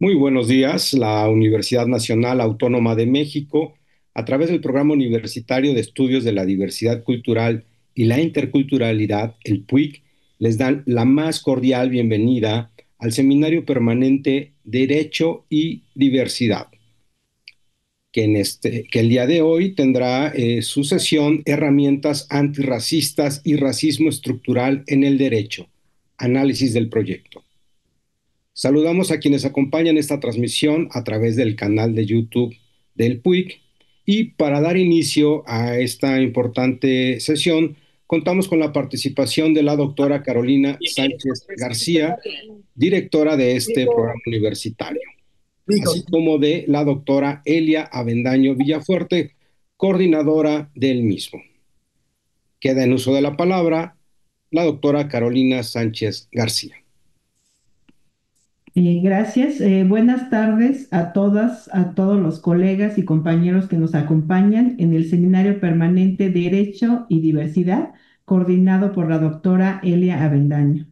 Muy buenos días. La Universidad Nacional Autónoma de México, a través del Programa Universitario de Estudios de la Diversidad Cultural y la Interculturalidad, el PUIC, les dan la más cordial bienvenida al Seminario Permanente Derecho y Diversidad, que el día de hoy tendrá su sesión Herramientas antirracistas y racismo estructural en el derecho, análisis del proyecto. Saludamos a quienes acompañan esta transmisión a través del canal de YouTube del PUIC y para dar inicio a esta importante sesión, contamos con la participación de la doctora Carolina Sánchez García, directora de este programa universitario, así como de la doctora Elia Avendaño Villafuerte, coordinadora del mismo. Queda en uso de la palabra la doctora Carolina Sánchez García. Gracias. Buenas tardes a todas, a todos los colegas y compañeros que nos acompañan en el Seminario Permanente Derecho y Diversidad, coordinado por la doctora Elia Avendaño.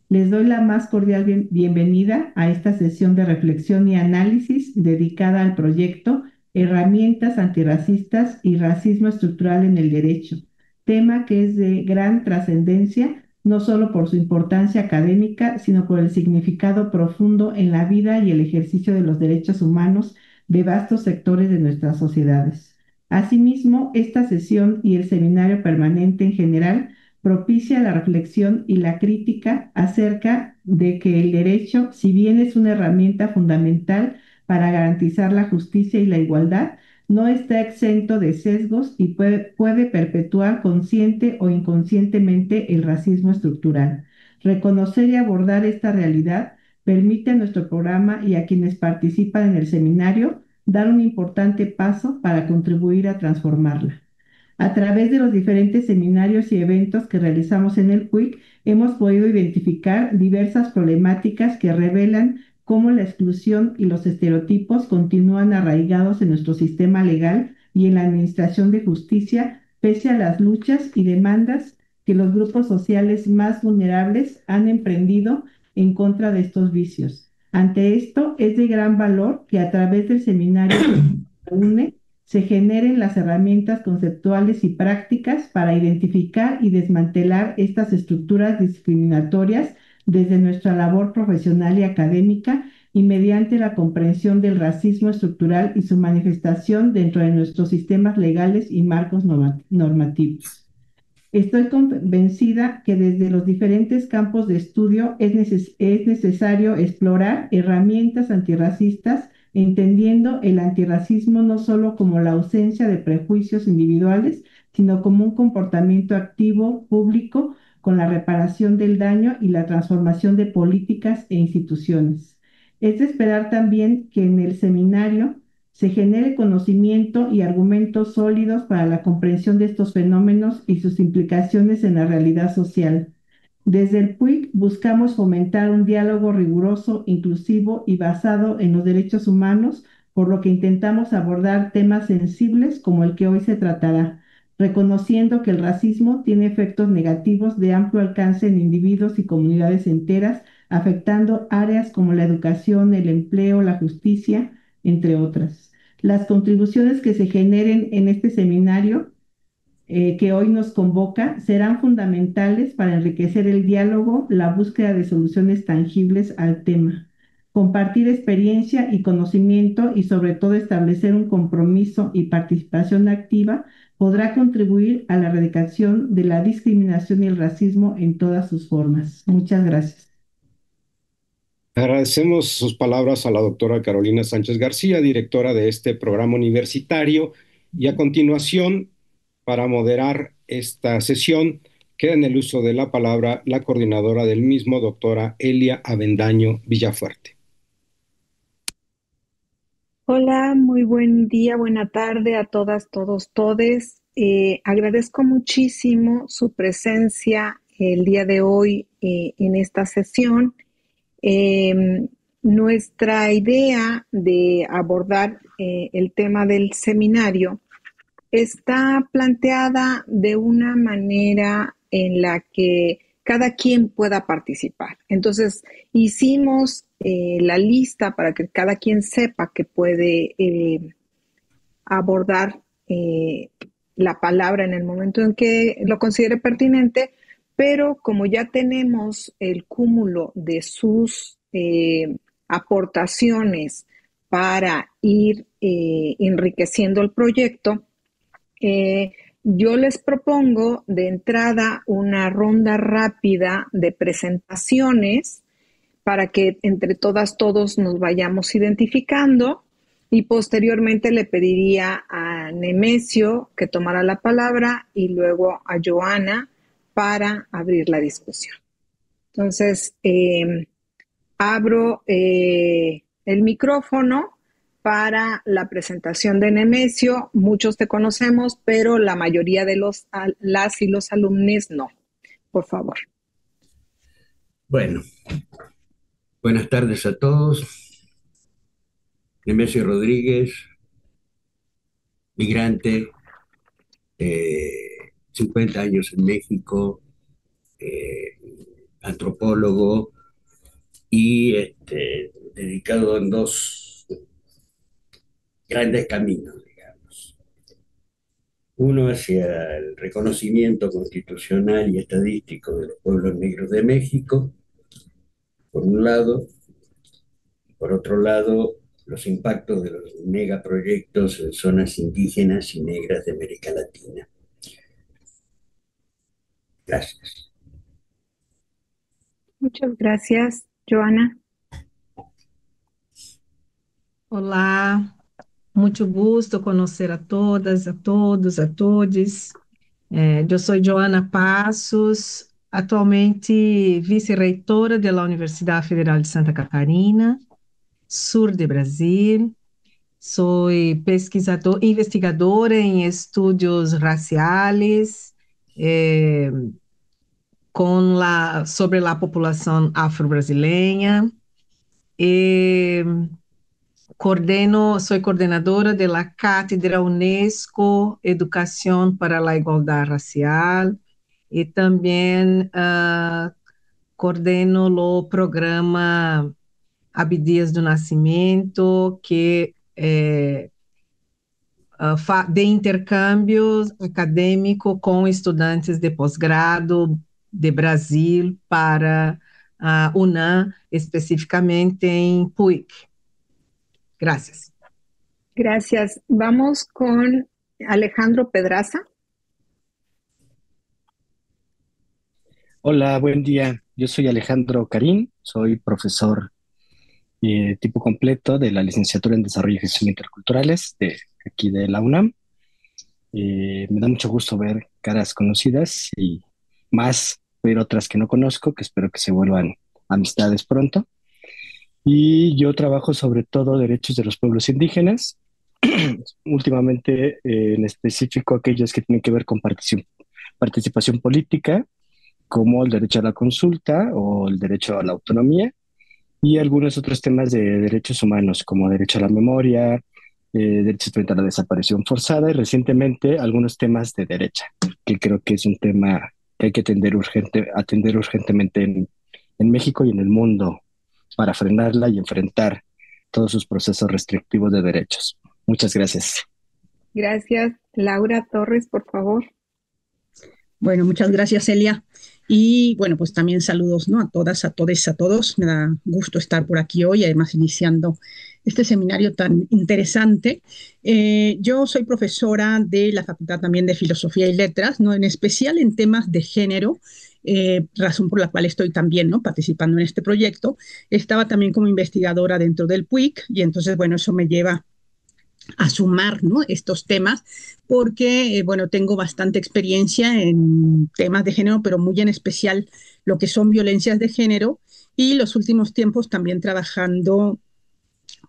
Les doy la más cordial bienvenida a esta sesión de reflexión y análisis dedicada al proyecto Herramientas antirracistas y racismo estructural en el derecho, tema que es de gran trascendencia no solo por su importancia académica, sino por el significado profundo en la vida y el ejercicio de los derechos humanos de vastos sectores de nuestras sociedades. Asimismo, esta sesión y el seminario permanente en general propicia la reflexión y la crítica acerca de que el derecho, si bien es una herramienta fundamental para garantizar la justicia y la igualdad, no está exento de sesgos y puede perpetuar consciente o inconscientemente el racismo estructural. Reconocer y abordar esta realidad permite a nuestro programa y a quienes participan en el seminario dar un importante paso para contribuir a transformarla. A través de los diferentes seminarios y eventos que realizamos en el PUIC, hemos podido identificar diversas problemáticas que revelan cómo la exclusión y los estereotipos continúan arraigados en nuestro sistema legal y en la administración de justicia, pese a las luchas y demandas que los grupos sociales más vulnerables han emprendido en contra de estos vicios. Ante esto, es de gran valor que a través del seminario que une se generen las herramientas conceptuales y prácticas para identificar y desmantelar estas estructuras discriminatorias desde nuestra labor profesional y académica y mediante la comprensión del racismo estructural y su manifestación dentro de nuestros sistemas legales y marcos normativos. Estoy convencida que desde los diferentes campos de estudio es necesario explorar herramientas antirracistas, entendiendo el antirracismo no solo como la ausencia de prejuicios individuales, sino como un comportamiento activo, público, con la reparación del daño y la transformación de políticas e instituciones. Es de esperar también que en el seminario se genere conocimiento y argumentos sólidos para la comprensión de estos fenómenos y sus implicaciones en la realidad social. Desde el PUIC buscamos fomentar un diálogo riguroso, inclusivo y basado en los derechos humanos, por lo que intentamos abordar temas sensibles como el que hoy se tratará, reconociendo que el racismo tiene efectos negativos de amplio alcance en individuos y comunidades enteras, afectando áreas como la educación, el empleo, la justicia, entre otras. Las contribuciones que se generen en este seminario que hoy nos convoca serán fundamentales para enriquecer el diálogo, la búsqueda de soluciones tangibles al tema, compartir experiencia y conocimiento y sobre todo establecer un compromiso y participación activa podrá contribuir a la erradicación de la discriminación y el racismo en todas sus formas. Muchas gracias. Agradecemos sus palabras a la doctora Carolina Sánchez García, directora de este programa universitario, y a continuación, para moderar esta sesión, queda en el uso de la palabra la coordinadora del mismo, doctora Elia Avendaño Villafuerte. Hola, muy buen día, buena tarde a todas, todos, todes. Agradezco muchísimo su presencia el día de hoy en esta sesión. Nuestra idea de abordar el tema del seminario está planteada de una manera en la que cada quien pueda participar. Entonces, hicimos la lista para que cada quien sepa que puede abordar la palabra en el momento en que lo considere pertinente, pero como ya tenemos el cúmulo de sus aportaciones para ir enriqueciendo el proyecto, yo les propongo de entrada una ronda rápida de presentaciones para que entre todas, todos nos vayamos identificando, y posteriormente le pediría a Nemesio que tomara la palabra y luego a Joana para abrir la discusión. Entonces, abro el micrófono para la presentación de Nemesio. Muchos te conocemos, pero la mayoría de las y los alumnos no. Por favor. Bueno, buenas tardes a todos. Nemesio Rodríguez, migrante, 50 años en México, antropólogo y dedicado en dos grandes caminos, digamos. Uno hacia el reconocimiento constitucional y estadístico de los pueblos negros de México, por un lado, y por otro lado, los impactos de los megaproyectos en zonas indígenas y negras de América Latina. Gracias. Muchas gracias, Joana. Olá, muito gusto conhecer a todas, a todos, a todes. Eu sou Joana Passos, atualmente vice-reitora da Universidade Federal de Santa Catarina, sul de Brasil. Sou investigadora em estudos raciais, sobre a população afro-brasileira. Soy coordenadora de la Cátedra UNESCO Educación para la Igualdad Racial y también coordeno el programa Abdias do Nascimento, que de intercâmbio acadêmico com estudantes de pós-grado de Brasil para a UNAM, especificamente em PUIC. Gracias. Gracias. Vamos con Alejandro Pedraza. Hola, buen día. Yo soy Alejandro Carín, soy profesor tipo completo de la licenciatura en Desarrollo y Gestión Interculturales de aquí de la UNAM. Me da mucho gusto ver caras conocidas y más ver otras que no conozco, que espero que se vuelvan amistades pronto. Y yo trabajo sobre todo derechos de los pueblos indígenas, últimamente en específico aquellos que tienen que ver con participación política, como el derecho a la consulta o el derecho a la autonomía, y algunos otros temas de derechos humanos, como derecho a la memoria, derechos frente a la desaparición forzada, y recientemente algunos temas de derecha, que creo que es un tema que hay que atender urgentemente en México y en el mundo, para frenarla y enfrentar todos sus procesos restrictivos de derechos. Muchas gracias. Gracias. Laura Torres, por favor. Bueno, muchas gracias, Celia. Y bueno, pues también saludos, ¿no? A todas, a todes, a todos. Me da gusto estar por aquí hoy, además iniciando este seminario tan interesante. Yo soy profesora de la Facultad también de Filosofía y Letras, ¿no? En especial en temas de género, razón por la cual estoy también, ¿no? Participando en este proyecto. Estaba también como investigadora dentro del PUIC, y entonces, bueno, eso me lleva a sumar, ¿no? Estos temas, porque, bueno, tengo bastante experiencia en temas de género, pero muy en especial lo que son violencias de género, y los últimos tiempos también trabajando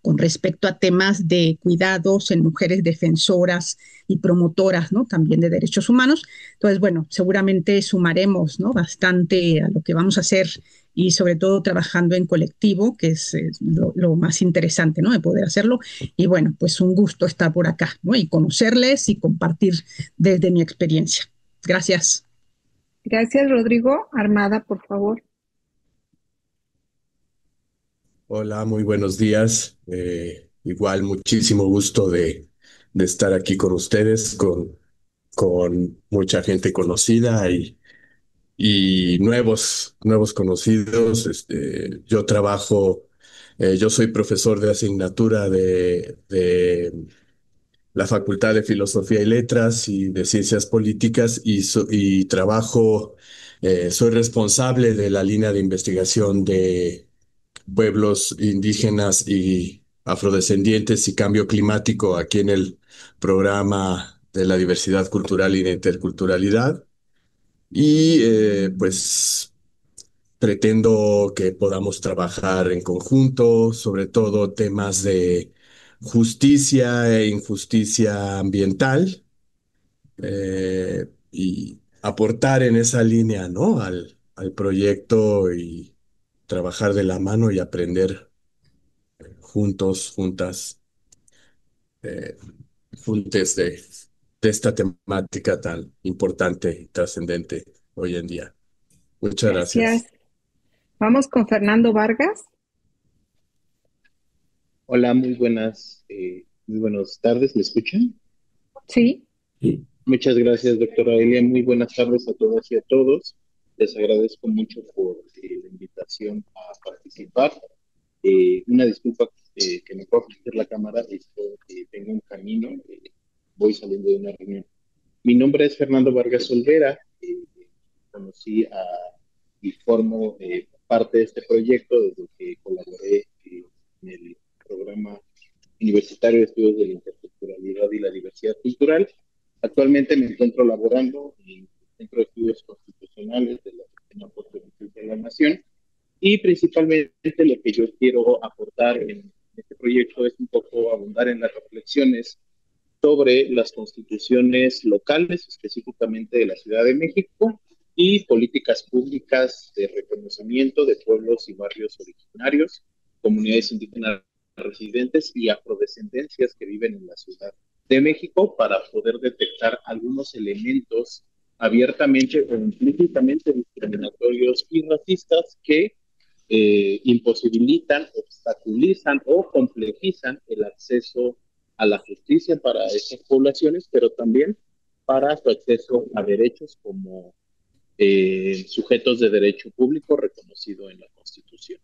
con respecto a temas de cuidados en mujeres defensoras y promotoras, ¿no? También de derechos humanos. Entonces, bueno, seguramente sumaremos, ¿no? Bastante a lo que vamos a hacer, y sobre todo trabajando en colectivo, que es lo más interesante, ¿no? De poder hacerlo. Y bueno, pues un gusto estar por acá, ¿no? Y conocerles y compartir desde mi experiencia. Gracias. Gracias, Rodrigo. Armada, por favor. Hola, muy buenos días. Igual muchísimo gusto de estar aquí con ustedes, con mucha gente conocida y nuevos conocidos. Yo soy profesor de asignatura de la Facultad de Filosofía y Letras y de Ciencias Políticas y soy responsable de la línea de investigación de pueblos indígenas y afrodescendientes y cambio climático aquí en el programa de la diversidad cultural y de interculturalidad. Pues pretendo que podamos trabajar en conjunto, sobre todo temas de justicia e injusticia ambiental, y aportar en esa línea, ¿no? Al proyecto y trabajar de la mano y aprender juntos, juntas, eh, juntes de esta temática tan importante y trascendente hoy en día. Muchas Gracias. gracias. Vamos con Fernando Vargas. Hola, muy buenas tardes, ¿me escuchan? Sí, Sí. Muchas gracias, doctora Elia. Muy buenas tardes a todas y a todos. Les agradezco mucho por la invitación a participar. Una disculpa que me pueda ofrecer la cámara, tengo un camino, voy saliendo de una reunión. Mi nombre es Fernando Vargas Olvera. Conocí y formo parte de este proyecto desde que colaboré en el programa Universitario de Estudios de la Interculturalidad y la Diversidad Cultural. Actualmente me encuentro laborando en el Centro de Estudios Constitucionales de la Suprema Corte de Justicia de la Nación y principalmente lo que yo quiero aportar en este proyecto es un poco abundar en las reflexiones sobre las constituciones locales, específicamente de la Ciudad de México, y políticas públicas de reconocimiento de pueblos y barrios originarios, comunidades indígenas residentes y afrodescendencias que viven en la Ciudad de México para poder detectar algunos elementos abiertamente o implícitamente discriminatorios y racistas que imposibilitan, obstaculizan o complejizan el acceso a la justicia para esas poblaciones, pero también para su acceso a derechos como sujetos de derecho público reconocido en la Constitución.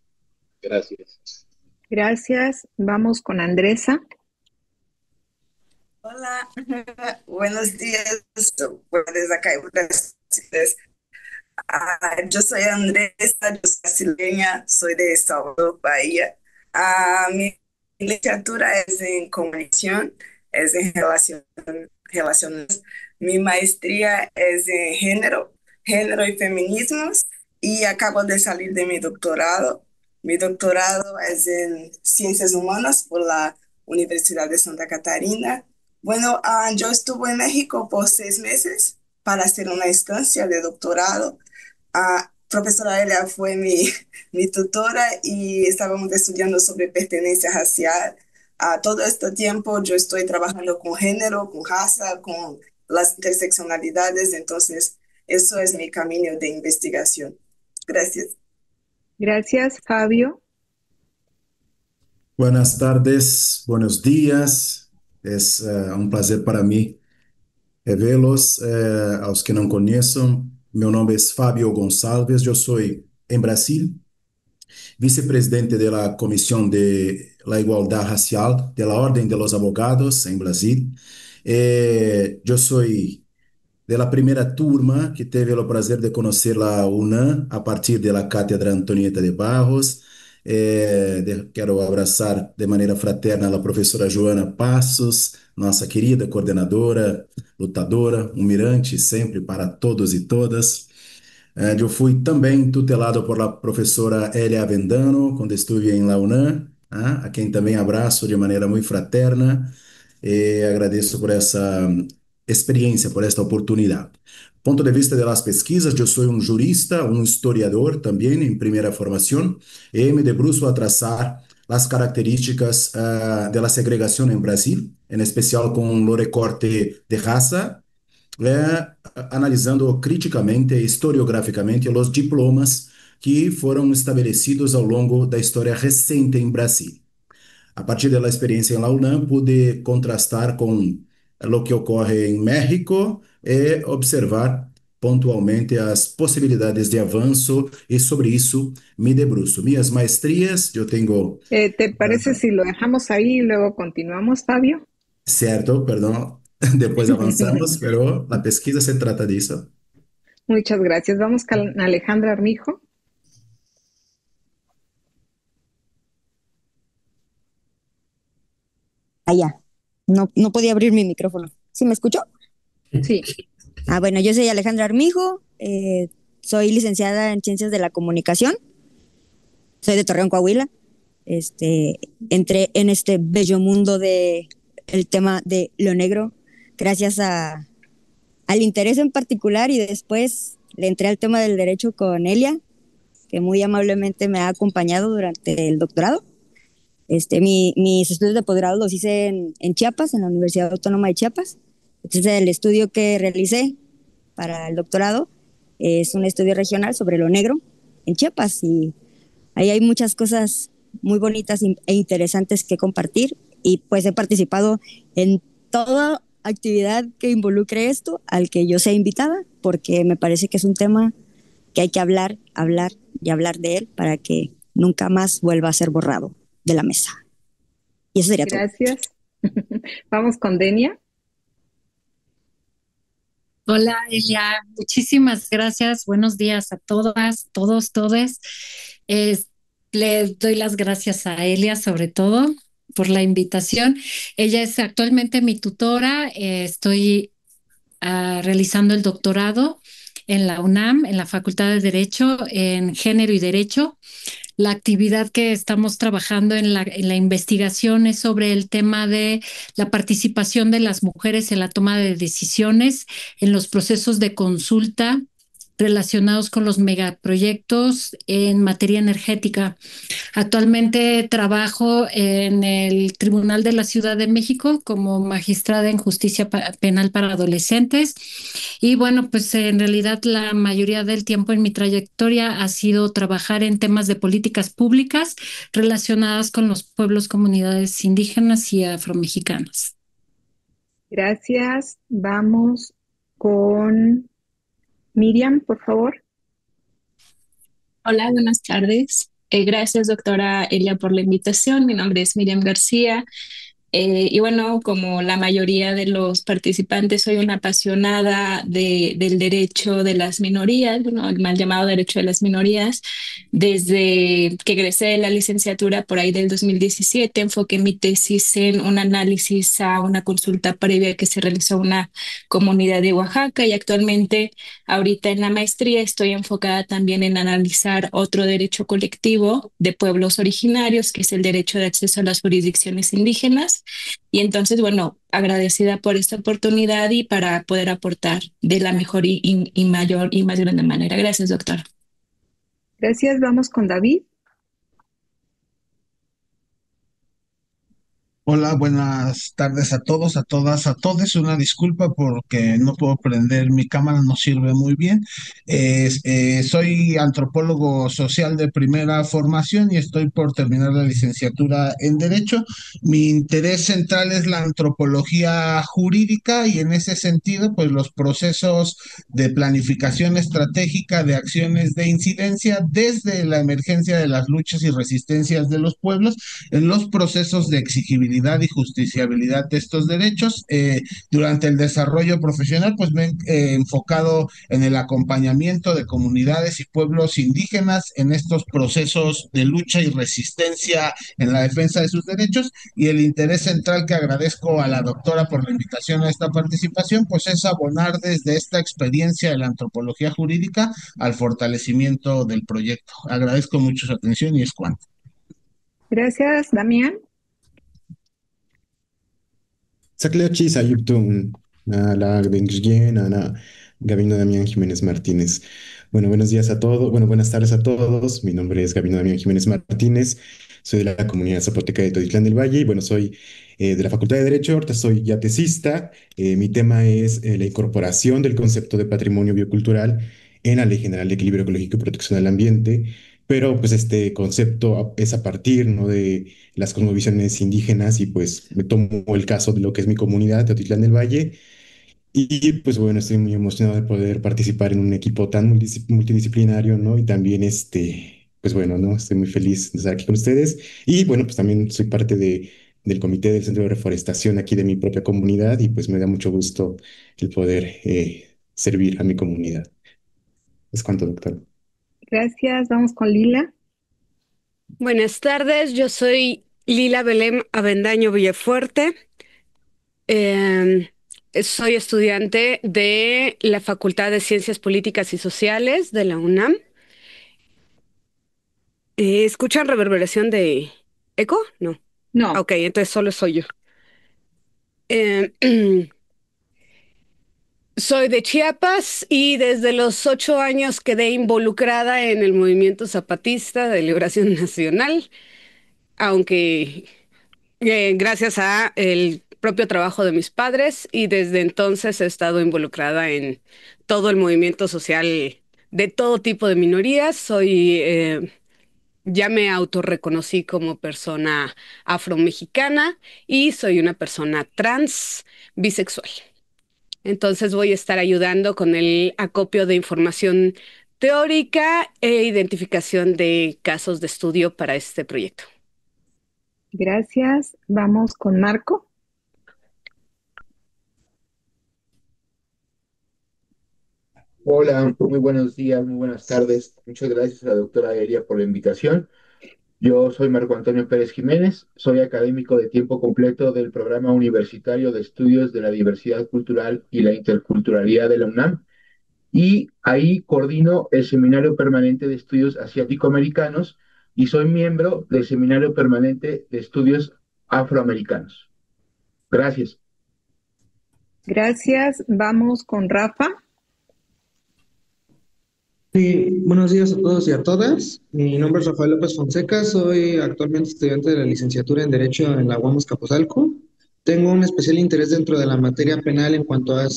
Gracias. gracias. Vamos con Andresa. Hola, buenos días. Desde acá, buenas tardes. Yo soy Andresa, yo soy brasileña, soy de Salvador, Bahía. Mi licenciatura es en comunicación, es en relaciones. Mi maestría es en género y feminismos, y acabo de salir de mi doctorado. Mi doctorado es en ciencias humanas por la Universidad de Santa Catarina. Bueno, yo estuve en México por 6 meses para hacer una estancia de doctorado. Profesora Elia fue mi tutora y estábamos estudiando sobre pertenencia racial. Todo este tiempo yo estoy trabajando con género, con raza, con las interseccionalidades, entonces eso es mi camino de investigación. Gracias. Gracias, Fabio. Buenas tardes, buenos días. Es um prazer para mim revê-los. Aos que não conheçam, meu nome é Fábio Gonçalves, eu sou em Brasil, vice-presidente da Comissão de la Igualdad Racial de la Orden de los Abogados em Brasil. Eu sou de la primera turma que teve o prazer de conhecer a UNAM a partir da Cátedra Antonieta de Barros. Quero abraçar de maneira fraterna a professora Joana Passos, nossa querida coordenadora, lutadora, um mirante sempre para todos e todas. Eu fui também tutelado por la professora Elia Avendano quando estive em la UNAM, a quem também abraço de maneira muito fraterna e agradeço por essa experiência, por esta oportunidade. Ponto de vista das pesquisas, eu sou um jurista, um historiador também em primeira formação e me debruço a traçar as características da segregação em Brasil, em especial com o recorte de raça, analisando criticamente e historiograficamente os diplomas que foram estabelecidos ao longo da história recente em Brasil. A partir da experiência em la UNAM, pude contrastar com o que ocorre em México e observar pontualmente as possibilidades de avanço e sobre isso me debruço. Minhas maestrias, eu tenho, ¿Te parece si lo dejamos ahí y luego continuamos, Fabio? certo, perdão, depois avançamos, pero a pesquisa se trata disso. Muchas gracias. Vamos con Alejandra Armijo. Allá. No, no podía abrir mi micrófono. ¿Sí me escuchó? Sí. Bueno, yo soy Alejandra Armijo, soy licenciada en Ciencias de la Comunicación, soy de Torreón, Coahuila. Entré en este bello mundo de el tema de lo negro gracias al interés en particular y después le entré al tema del derecho con Elia, que muy amablemente me ha acompañado durante el doctorado. Mis estudios de posgrado los hice en Chiapas, en la Universidad Autónoma de Chiapas. Entonces, el estudio que realicé para el doctorado es un estudio regional sobre lo negro en Chiapas y ahí hay muchas cosas muy bonitas e interesantes que compartir y pues he participado en toda actividad que involucre esto al que yo sea invitada porque me parece que es un tema que hay que hablar y hablar de él para que nunca más vuelva a ser borrado de la mesa. Y eso sería todo. Gracias. Vamos con Denia. Hola, Elia. Muchísimas gracias. Buenos días a todas, todos, todes. Le doy las gracias a Elia, sobre todo, por la invitación. Ella es actualmente mi tutora. Estoy realizando el doctorado en la UNAM, en la Facultad de Derecho, en Género y Derecho. La actividad que estamos trabajando en la investigación es sobre el tema de la participación de las mujeres en la toma de decisiones, en los procesos de consulta relacionados con los megaproyectos en materia energética. Actualmente trabajo en el Tribunal de la Ciudad de México como magistrada en justicia penal para adolescentes. Y bueno, pues en realidad la mayoría del tiempo en mi trayectoria ha sido trabajar en temas de políticas públicas relacionadas con los pueblos, comunidades indígenas y afromexicanas. Gracias. Vamos con Miriam, por favor. Hola, buenas tardes. Gracias, doctora Elia, por la invitación. Mi nombre es Miriam García. Y bueno, como la mayoría de los participantes, soy una apasionada del derecho de las minorías, bueno, el mal llamado derecho de las minorías. Desde que egresé de la licenciatura por ahí del 2017, enfoqué mi tesis en un análisis a una consulta previa que se realizó en una comunidad de Oaxaca y actualmente, ahorita en la maestría, estoy enfocada también en analizar otro derecho colectivo de pueblos originarios, que es el derecho de acceso a las jurisdicciones indígenas. Y entonces, bueno, agradecida por esta oportunidad y para poder aportar de la mejor y mayor y más grande manera. Gracias, doctora. Gracias. Vamos con David. Hola, buenas tardes a todos, a todas, a todos. Una disculpa porque no puedo prender mi cámara, no sirve muy bien. Soy antropólogo social de primera formación y estoy por terminar la licenciatura en Derecho. Mi interés central es la antropología jurídica y en ese sentido, pues los procesos de planificación estratégica de acciones de incidencia desde la emergencia de las luchas y resistencias de los pueblos en los procesos de exigibilidad y justiciabilidad de estos derechos. Durante el desarrollo profesional, pues me he enfocado en el acompañamiento de comunidades y pueblos indígenas en estos procesos de lucha y resistencia en la defensa de sus derechos y el interés central que agradezco a la doctora por la invitación a esta participación, pues es abonar desde esta experiencia de la antropología jurídica al fortalecimiento del proyecto. Agradezco mucho su atención y es cuanto. Gracias, Damián. Sacleochi, Sayuptun, la Benguiguen, Ana Gabino Damián Jiménez Martínez. Bueno, buenos días a todos, bueno, buenas tardes a todos. Mi nombre es Gabino Damián Jiménez Martínez, soy de la comunidad zapoteca de Toditlán del Valle y bueno, soy de la Facultad de Derecho, ahorita soy ya tesista. Mi tema es la incorporación del concepto de patrimonio biocultural en la Ley General de Equilibrio Ecológico y Protección del Ambiente, pero pues este concepto es a partir, ¿no?, de las cosmovisiones indígenas y pues me tomo el caso de lo que es mi comunidad, Teotitlán del Valle, y pues bueno, estoy muy emocionado de poder participar en un equipo tan multidisciplinario, ¿no? Y también pues bueno, ¿no? Estoy muy feliz de estar aquí con ustedes. Y bueno, pues también soy parte del comité del Centro de Reforestación aquí de mi propia comunidad y pues me da mucho gusto el poder servir a mi comunidad. Es cuanto, doctor. Gracias. Vamos con Lila. Buenas tardes, yo soy Lila Belém Avendaño Villafuerte. Em, Soy estudiante de la Facultad de Ciencias Políticas y Sociales de la UNAM. ¿Escuchan reverberación de eco? No. No. Ok, entonces solo soy yo. Em, Soy de Chiapas y desde los 8 años quedé involucrada en el movimiento zapatista de liberación nacional, aunque gracias a el propio trabajo de mis padres, y desde entonces he estado involucrada en todo el movimiento social de todo tipo de minorías. Ya me autorreconocí como persona afromexicana y soy una persona trans bisexual. Entonces voy a estar ayudando con el acopio de información teórica e identificación de casos de estudio para este proyecto. Gracias. Vamos con Marco. Hola, muy buenos días, muy buenas tardes. Muchas gracias a la doctora Elia por la invitación. Yo soy Marco Antonio Pérez Jiménez, soy académico de tiempo completo del Programa Universitario de Estudios de la Diversidad Cultural y la Interculturalidad de la UNAM, y ahí coordino el Seminario Permanente de Estudios Asiático-Americanos y soy miembro del Seminario Permanente de Estudios Afroamericanos. Gracias. Gracias. Vamos con Rafa. Sí, buenos días a todos y a todas. Mi nombre es Rafael López Fonseca, soy actualmente estudiante de la licenciatura en Derecho en la UAM Azcapotzalco. Tengo un especial interés dentro de la materia penal en cuanto a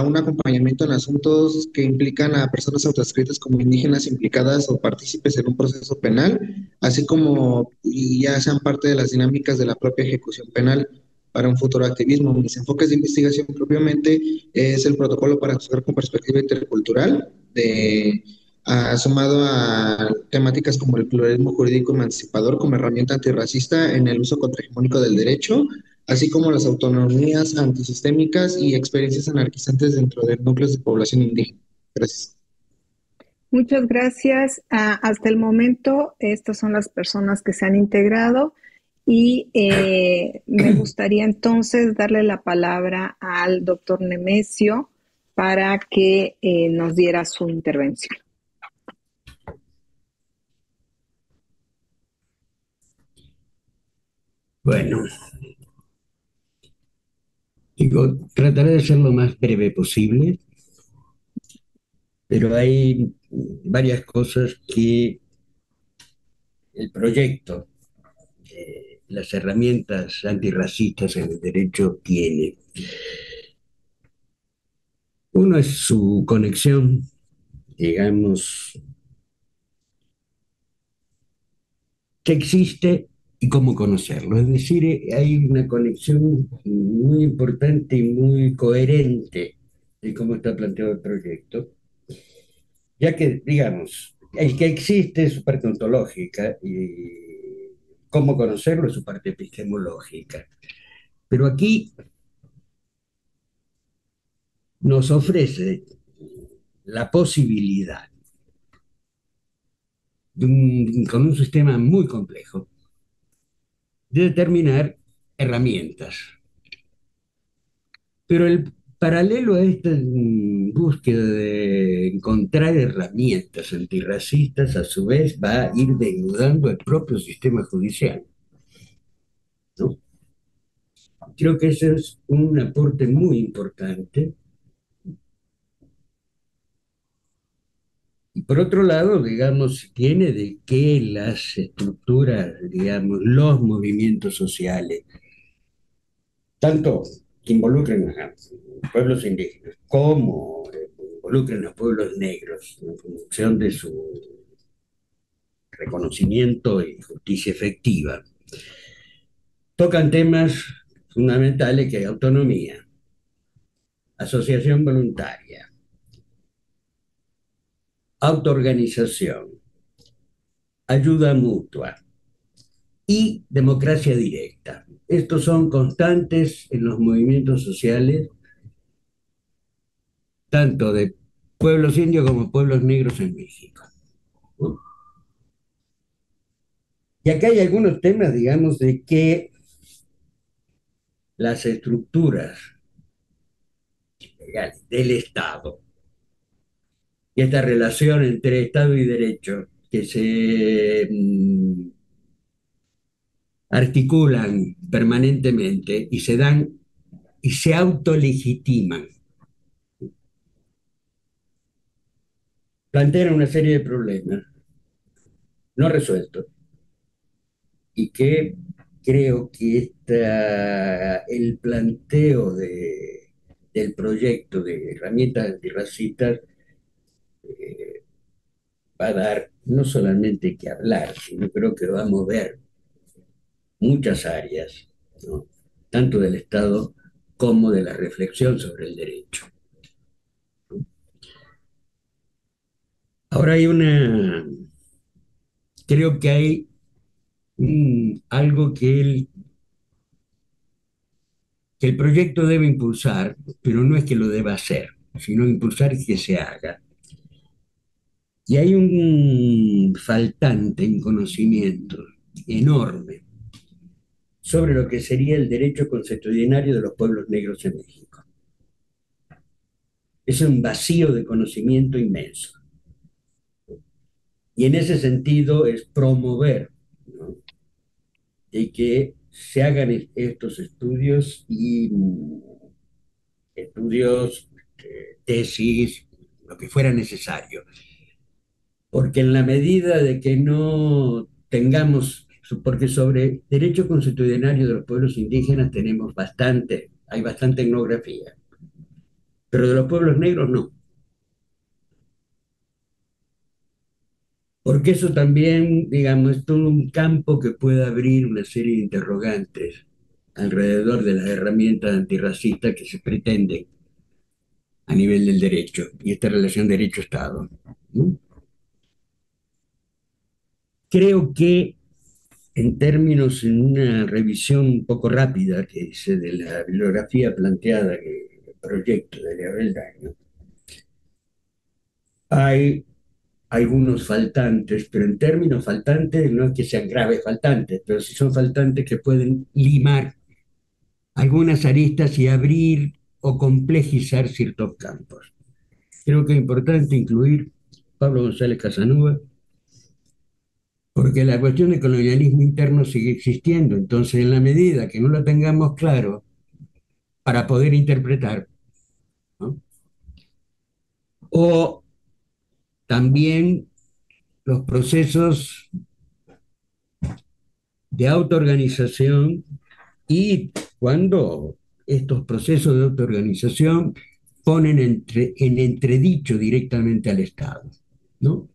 un acompañamiento en asuntos que implican a personas autoadscritas como indígenas implicadas o partícipes en un proceso penal, así como y ya sean parte de las dinámicas de la propia ejecución penal para un futuro activismo. Mis enfoques de investigación propiamente es el protocolo para juzgar con perspectiva intercultural, sumado a temáticas como el pluralismo jurídico emancipador como herramienta antirracista en el uso contrahegemónico del derecho, así como las autonomías antisistémicas y experiencias anarquizantes dentro de núcleos de población indígena. Gracias. Muchas gracias. Hasta el momento, estas son las personas que se han integrado y me gustaría entonces darle la palabra al doctor Nemesio para que nos diera su intervención. Bueno, trataré de ser lo más breve posible, pero hay varias cosas que el proyecto, las herramientas antirracistas en el derecho tiene. Uno es su conexión, digamos, que existe y cómo conocerlo. Es decir, hay una conexión muy importante y muy coherente de cómo está planteado el proyecto, ya que, digamos, el que existe es su parte ontológica y cómo conocerlo es su parte epistemológica. Pero aquí nos ofrece la posibilidad con un sistema muy complejo de determinar herramientas. Pero el paralelo a esta búsqueda de encontrar herramientas antirracistas, a su vez va a ir denudando el propio sistema judicial, ¿no? Creo que ese es un aporte muy importante. Y por otro lado, digamos, tiene de que las estructuras, digamos, los movimientos sociales, tanto que involucren a pueblos indígenas como involucren a pueblos negros en función de su reconocimiento y justicia efectiva, tocan temas fundamentales que hay autonomía, asociación voluntaria, autoorganización, ayuda mutua y democracia directa. Estos son constantes en los movimientos sociales, tanto de pueblos indios como pueblos negros en México. ¿No? Y acá hay algunos temas, digamos, de que las estructuras legales del Estado y esta relación entre Estado y derecho que se articulan permanentemente y se dan y se autolegitiman, plantean una serie de problemas no resueltos y que creo que el planteo del proyecto de herramientas antirracistas va a dar no solamente que hablar, sino creo que va a mover muchas áreas, ¿no? Tanto del Estado como de la reflexión sobre el derecho. Ahora creo que hay algo que el proyecto debe impulsar, pero no es que lo deba hacer, sino impulsar y que se haga. Y hay un faltante en conocimiento enorme sobre lo que sería el derecho consuetudinario de los pueblos negros en México. Es un vacío de conocimiento inmenso. Y en ese sentido es promover, ¿no?, de que se hagan estos estudios y estudios, tesis, lo que fuera necesario. Porque en la medida de que no tengamos, porque sobre derecho consuetudinario de los pueblos indígenas tenemos bastante, hay bastante etnografía, pero de los pueblos negros no. Porque eso también, digamos, es todo un campo que puede abrir una serie de interrogantes alrededor de las herramientas antirracistas que se pretenden a nivel del derecho y esta relación derecho-Estado, ¿no? Creo que en términos, en una revisión un poco rápida que hice de la bibliografía planteada en el proyecto de Leonel Daño, hay algunos faltantes, pero en términos faltantes no es que sean graves faltantes, pero sí son faltantes que pueden limar algunas aristas y abrir o complejizar ciertos campos. Creo que es importante incluir Pablo González Casanova, porque la cuestión del colonialismo interno sigue existiendo. Entonces, en la medida que no lo tengamos claro para poder interpretar, ¿no?, o también los procesos de autoorganización y cuando estos procesos de autoorganización ponen en entredicho directamente al Estado, ¿no?,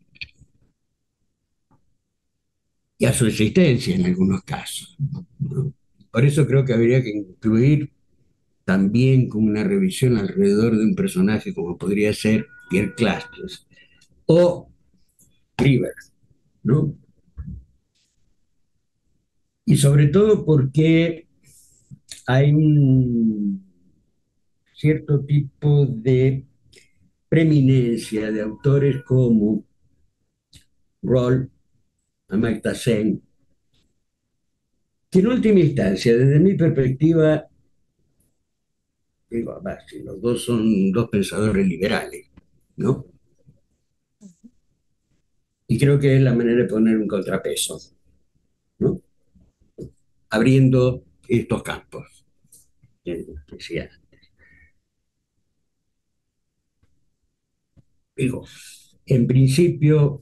y a su existencia en algunos casos, ¿no? Por eso creo que habría que incluir también con una revisión alrededor de un personaje como podría ser Pierre Clastres o River, ¿no? Y sobre todo porque hay un cierto tipo de preeminencia de autores como Roll, Amartya Sen, que en última instancia, desde mi perspectiva, digo, si los dos son dos pensadores liberales, ¿no? Y creo que es la manera de poner un contrapeso, ¿no?, abriendo estos campos que decía. Digo, en principio,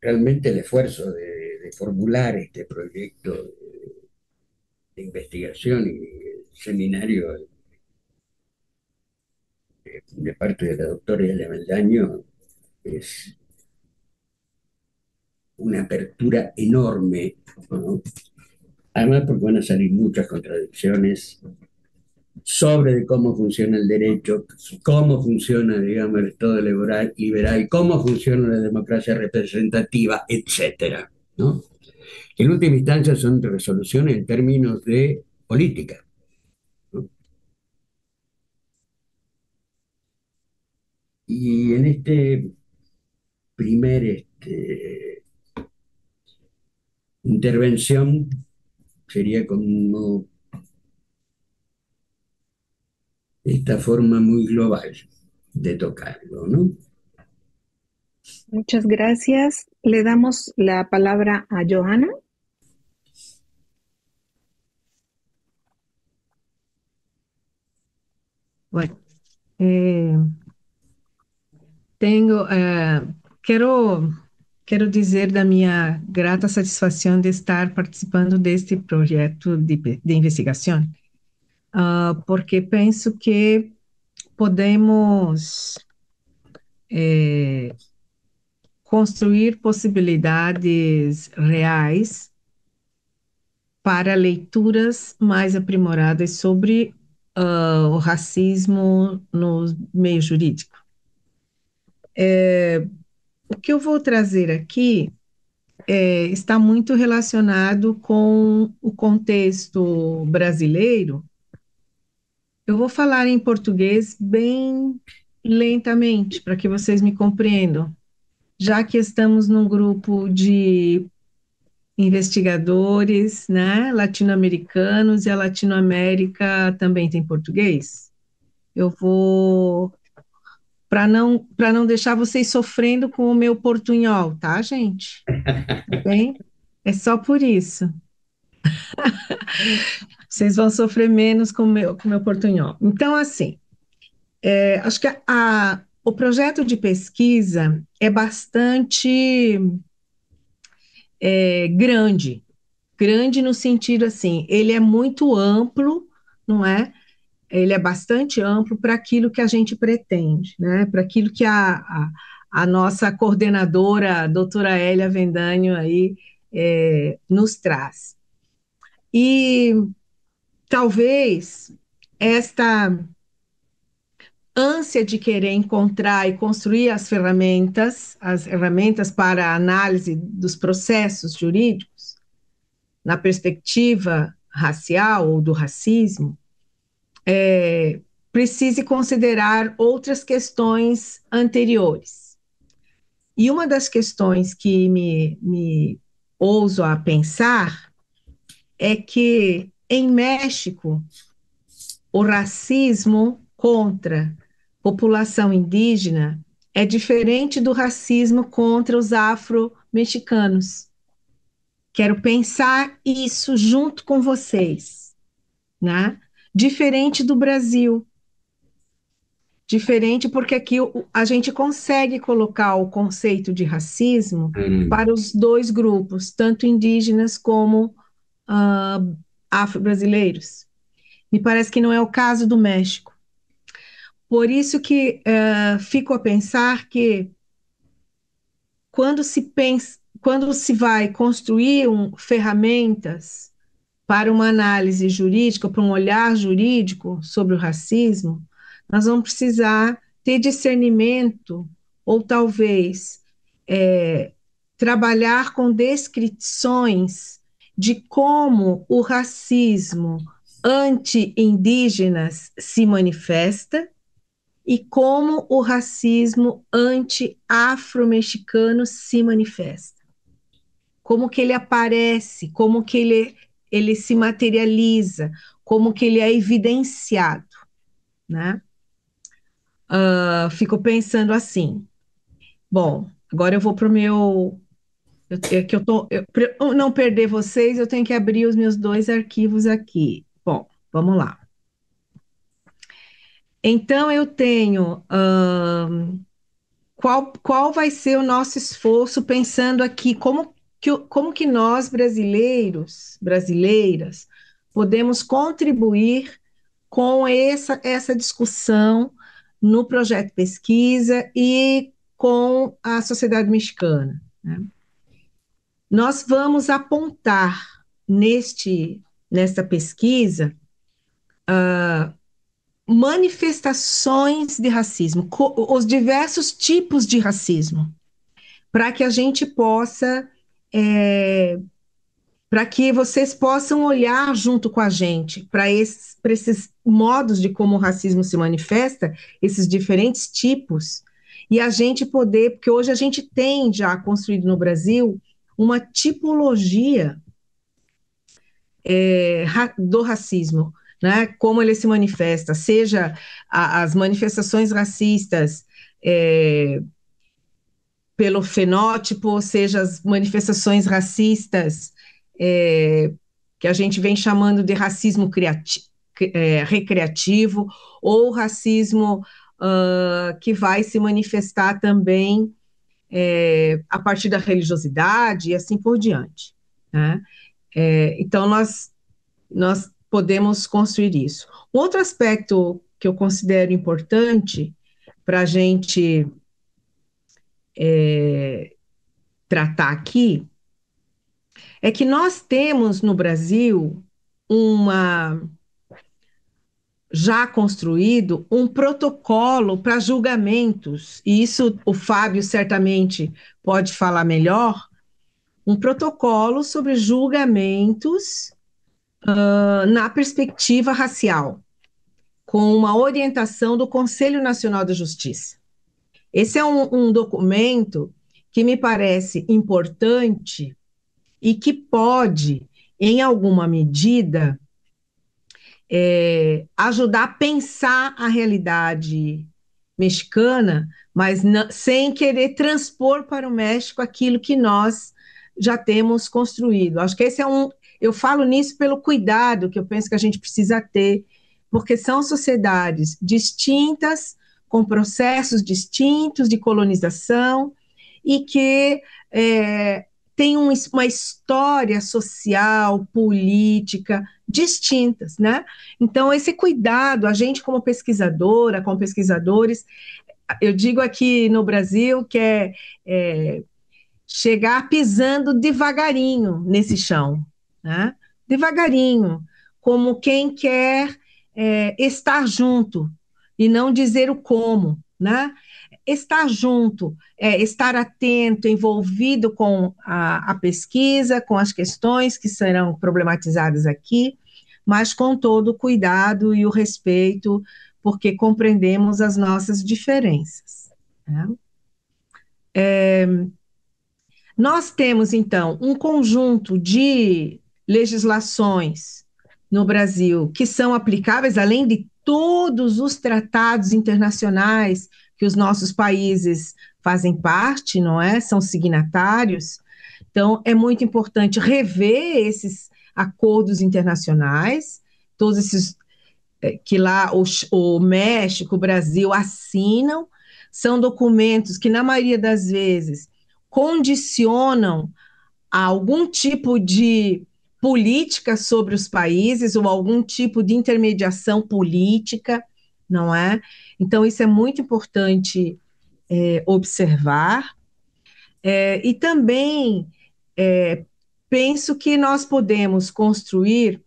realmente el esfuerzo de formular este proyecto de investigación y seminario de parte de la doctora Elia Meldaño es una apertura enorme, ¿no? Además porque van a salir muchas contradicciones sobre cómo funciona el derecho, cómo funciona, digamos, el Estado liberal, cómo funciona la democracia representativa, etcétera, ¿no? En última instancia son resoluciones en términos de política, ¿no? Y en este primer intervención sería como esta forma muy global de tocarlo, ¿no? Muchas gracias. Le damos la palabra a Johanna. Bueno, eh, tengo, quero dizer da minha grata satisfação de estar participando deste projeto de investigação, porque penso que podemos construir possibilidades reais para leituras mais aprimoradas sobre o racismo no meio jurídico. O que eu vou trazer aqui está muito relacionado com o contexto brasileiro. Eu vou falar em português bem lentamente, para que vocês me compreendam, já que estamos num grupo de investigadores, né, latino-americanos, e a Latinoamérica também tem português. Eu vou, para não deixar vocês sofrendo com o meu portunhol, tá, gente? Tá bem? É só por isso. Vocês vão sofrer menos com o meu portunhol. Então, assim, acho que o projeto de pesquisa é bastante grande. Grande no sentido, assim, ele é muito amplo, não é? Ele é bastante amplo para aquilo que a gente pretende, né? Para aquilo que a nossa coordenadora, a doutora Elia Vendanho, aí, nos traz. E talvez esta ânsia de querer encontrar e construir as ferramentas para a análise dos processos jurídicos, na perspectiva racial ou do racismo, precise considerar outras questões anteriores. E uma das questões que me ouso a pensar é que, em México, o racismo contra população indígena é diferente do racismo contra os afro-mexicanos. Quero pensar isso junto com vocês, né? Diferente do Brasil. Diferente porque aqui a gente consegue colocar o conceito de racismo para os dois grupos, tanto indígenas como afro-brasileiros. Me parece que não é o caso do México. Por isso que fico a pensar que quando se vai construir ferramentas para uma análise jurídica, para um olhar jurídico sobre o racismo, nós vamos precisar ter discernimento ou talvez trabalhar com descrições de como o racismo anti-indígenas se manifesta e como o racismo anti-afro-mexicano se manifesta. Como que ele aparece, como que ele se materializa, como que ele é evidenciado, né? Fico pensando assim, bom, agora eu vou para o meu... Para eu não perder vocês, eu tenho que abrir os meus dois arquivos aqui. Bom, vamos lá. Então, eu tenho... qual vai ser o nosso esforço pensando aqui, como que nós, brasileiras, podemos contribuir com essa discussão no projeto pesquisa e com a sociedade mexicana, né? Nós vamos apontar nesta pesquisa manifestações de racismo, os diversos tipos de racismo, para que a gente possa, para que vocês possam olhar junto com a gente para esses modos de como o racismo se manifesta, esses diferentes tipos, e a gente poder, porque hoje a gente tem já construído no Brasil uma tipologia do racismo, né? Como ele se manifesta, seja as manifestações racistas pelo fenótipo, seja as manifestações racistas que a gente vem chamando de racismo recreativo, ou racismo que vai se manifestar também a partir da religiosidade e assim por diante, né? Então, nós podemos construir isso. Outro aspecto que eu considero importante para a gente tratar aqui é que nós temos no Brasil já construído um protocolo para julgamentos, e isso o Fábio certamente pode falar melhor, um protocolo sobre julgamentos na perspectiva racial, com uma orientação do Conselho Nacional da Justiça. Esse é um documento que me parece importante e que pode, em alguma medida, ajudar a pensar a realidade mexicana, mas sem querer transpor para o México aquilo que nós já temos construído. Acho que esse eu falo nisso pelo cuidado que eu penso que a gente precisa ter, porque são sociedades distintas, com processos distintos de colonização, e que têm uma história social, política, distintas, né? Então, esse cuidado, a gente como pesquisadora, como pesquisadores, eu digo aqui no Brasil que chegar pisando devagarinho nesse chão, né? Devagarinho, como quem quer estar junto e não dizer o como, né? Estar junto, estar atento, envolvido com a pesquisa, com as questões que serão problematizadas aqui, mas com todo o cuidado e o respeito, porque compreendemos as nossas diferenças, né? Nós temos, então, um conjunto de legislações no Brasil que são aplicáveis, além de todos os tratados internacionais que os nossos países fazem parte, não é? São signatários. Então, é muito importante rever esses acordos internacionais, todos esses que lá o México, o Brasil assinam, são documentos que, na maioria das vezes, condicionam a algum tipo de política sobre os países ou algum tipo de intermediação política, não é? Então, isso é muito importante observar. E também penso que nós podemos construir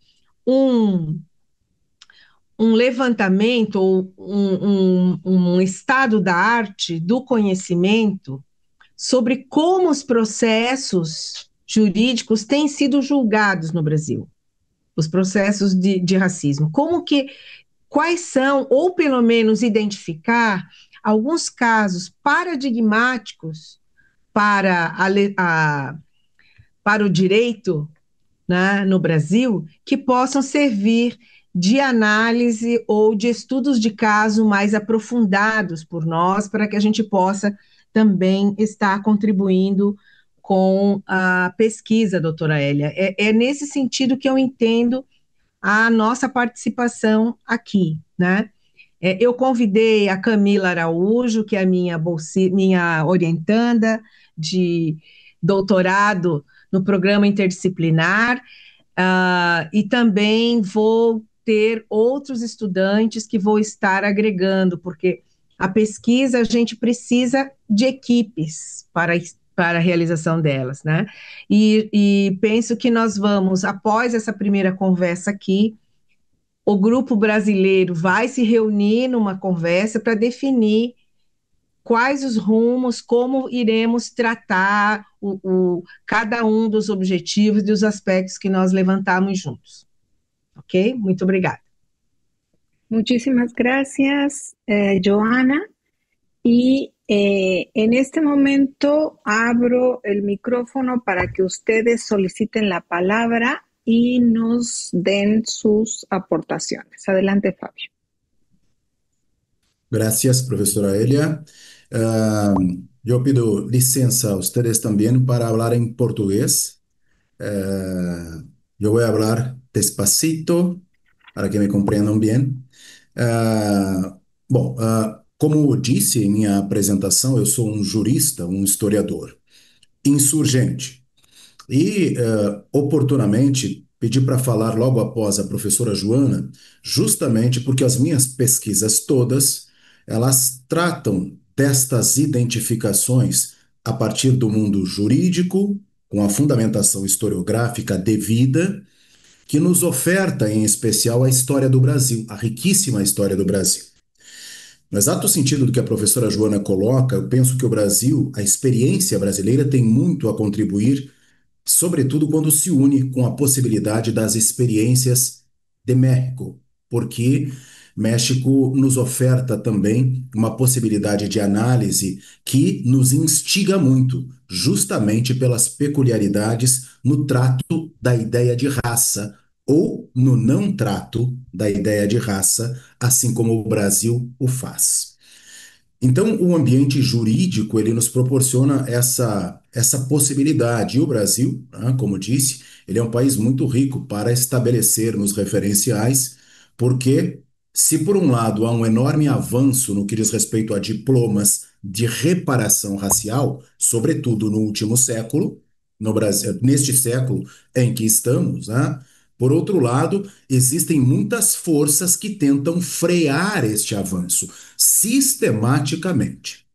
um levantamento ou um estado da arte do conhecimento sobre como os processos jurídicos têm sido julgados no Brasil, os processos de racismo. Quais são, ou pelo menos identificar, alguns casos paradigmáticos para o direito, né, no Brasil, que possam servir de análise ou de estudos de caso mais aprofundados por nós, para que a gente possa também estar contribuindo com a pesquisa, doutora Hélia. É nesse sentido que eu entendo a nossa participação aqui, né? Eu convidei a Camila Araújo, que é a minha orientanda de doutorado no programa interdisciplinar, e também vou ter outros estudantes que vou estar agregando, porque a pesquisa, a gente precisa de equipes para a realização delas, né? E penso que nós vamos, após essa primeira conversa aqui, o grupo brasileiro vai se reunir numa conversa para definir quais os rumos, como iremos tratar cada um dos objetivos e dos aspectos que nós levantamos juntos. Ok? Muito obrigada. Muchísimas gracias, Joana. Y en este momento abro el micrófono para que ustedes soliciten la palabra y nos den sus aportaciones. Adelante, Fabio. Gracias, profesora Elia. Yo pido licencia a ustedes también para hablar en portugués. Yo voy a hablar despacito para que me comprendan bien. Como disse em minha apresentação, eu sou um jurista, um historiador, insurgente. E, oportunamente, pedi para falar logo após a professora Joana, justamente porque as minhas pesquisas todas, elas tratam destas identificações a partir do mundo jurídico, com a fundamentação historiográfica devida, que nos oferta, em especial, a história do Brasil, a riquíssima história do Brasil. No exato sentido do que a professora Joana coloca, eu penso que o Brasil, a experiência brasileira, tem muito a contribuir, sobretudo quando se une com a possibilidade das experiências de México, porque México nos oferta também uma possibilidade de análise que nos instiga muito, justamente pelas peculiaridades no trato da ideia de raça ou no não trato da ideia de raça, assim como o Brasil o faz. Então, o ambiente jurídico, ele nos proporciona essa possibilidade. E o Brasil, como disse, ele é um país muito rico para estabelecermos referenciais, porque se por um lado há um enorme avanço no que diz respeito a diplomas de reparação racial, sobretudo no último século, no Brasil, neste século em que estamos, por outro lado, existem muitas forças que tentam frear este avanço sistematicamente.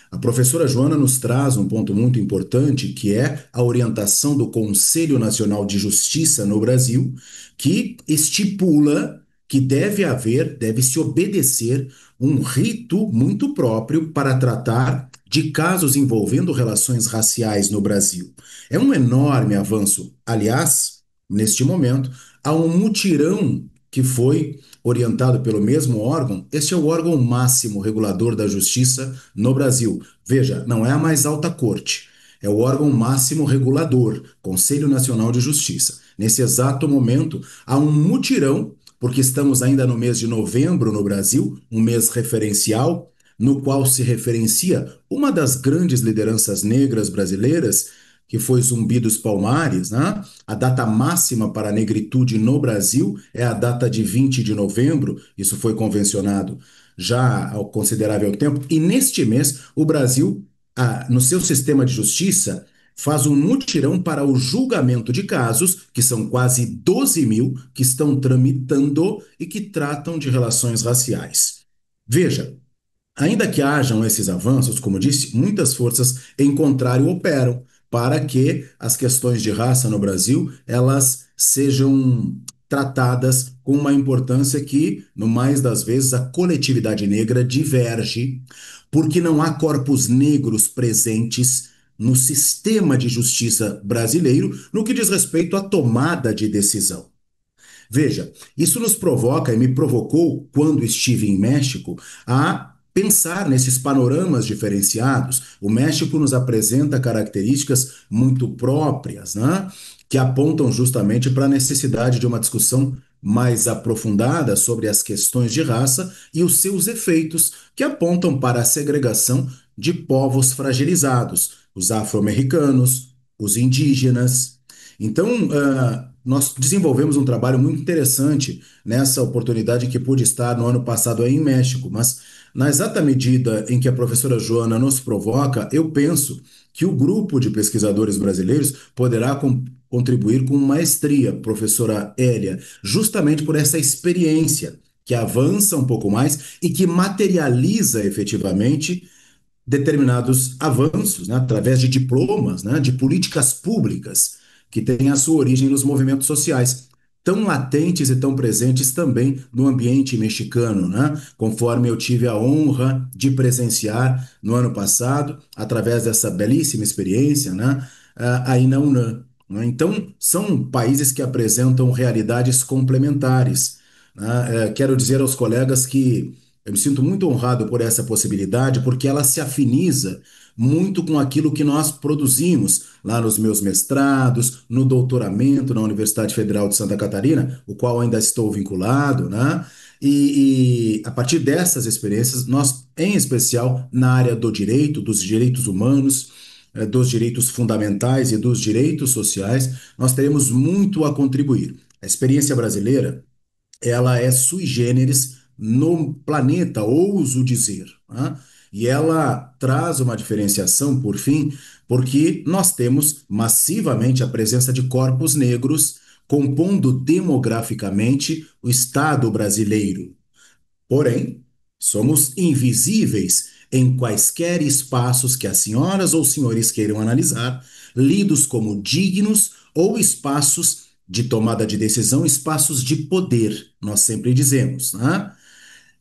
A professora Joana nos traz um ponto muito importante, que é a orientação do Conselho Nacional de Justiça no Brasil, que estipula que deve se obedecer um rito muito próprio para tratar de casos envolvendo relações raciais no Brasil. É um enorme avanço. Aliás, neste momento, há um mutirão que foi orientado pelo mesmo órgão. Este é o órgão máximo regulador da justiça no Brasil. Veja, não é a mais alta corte, é o órgão máximo regulador, Conselho Nacional de Justiça. Nesse exato momento, há um mutirão, porque estamos ainda no mês de novembro no Brasil, um mês referencial, no qual se referencia uma das grandes lideranças negras brasileiras, que foi Zumbi dos Palmares, A data máxima para a negritude no Brasil é a data de 20 de novembro, isso foi convencionado já há considerável tempo, e neste mês o Brasil, no seu sistema de justiça, faz um mutirão para o julgamento de casos, que são quase 12 mil, que estão tramitando e que tratam de relações raciais. Veja, ainda que hajam esses avanços, como disse, muitas forças em contrário operam para que as questões de raça no Brasil, elas sejam tratadas com uma importância que, no mais das vezes, a coletividade negra diverge, porque não há corpos negros presentes no sistema de justiça brasileiro no que diz respeito à tomada de decisão. Veja, isso nos provoca e me provocou, quando estive em México, a pensar nesses panoramas diferenciados. O México nos apresenta características muito próprias, que apontam justamente para a necessidade de uma discussão mais aprofundada sobre as questões de raça e os seus efeitos, que apontam para a segregação de povos fragilizados, os afro-americanos, os indígenas. Então, nós desenvolvemos um trabalho muito interessante nessa oportunidade que pude estar no ano passado aí em México, mas na exata medida em que a professora Joana nos provoca, eu penso que o grupo de pesquisadores brasileiros poderá contribuir com maestria, professora Elia, justamente por essa experiência que avança um pouco mais e que materializa efetivamente determinados avanços, né, através de diplomas, né, de políticas públicas que têm a sua origem nos movimentos sociais, tão latentes e tão presentes também no ambiente mexicano, né, conforme eu tive a honra de presenciar no ano passado, através dessa belíssima experiência, né, aí na UNAM. Né. Então, são países que apresentam realidades complementares. Né. Quero dizer aos colegas que eu me sinto muito honrado por essa possibilidade, porque ela se afiniza muito com aquilo que nós produzimos lá nos meus mestrados, no doutoramento na Universidade Federal de Santa Catarina, o qual ainda estou vinculado, né? E a partir dessas experiências, nós, em especial na área do direito, dos direitos humanos, dos direitos fundamentais e dos direitos sociais, nós teremos muito a contribuir. A experiência brasileira ela é sui generis no planeta, ouso dizer, né? E ela traz uma diferenciação, por fim, porque nós temos massivamente a presença de corpos negros compondo demograficamente o Estado brasileiro. Porém, somos invisíveis em quaisquer espaços que as senhoras ou senhores queiram analisar, lidos como dignos ou espaços de tomada de decisão, espaços de poder, nós sempre dizemos, né?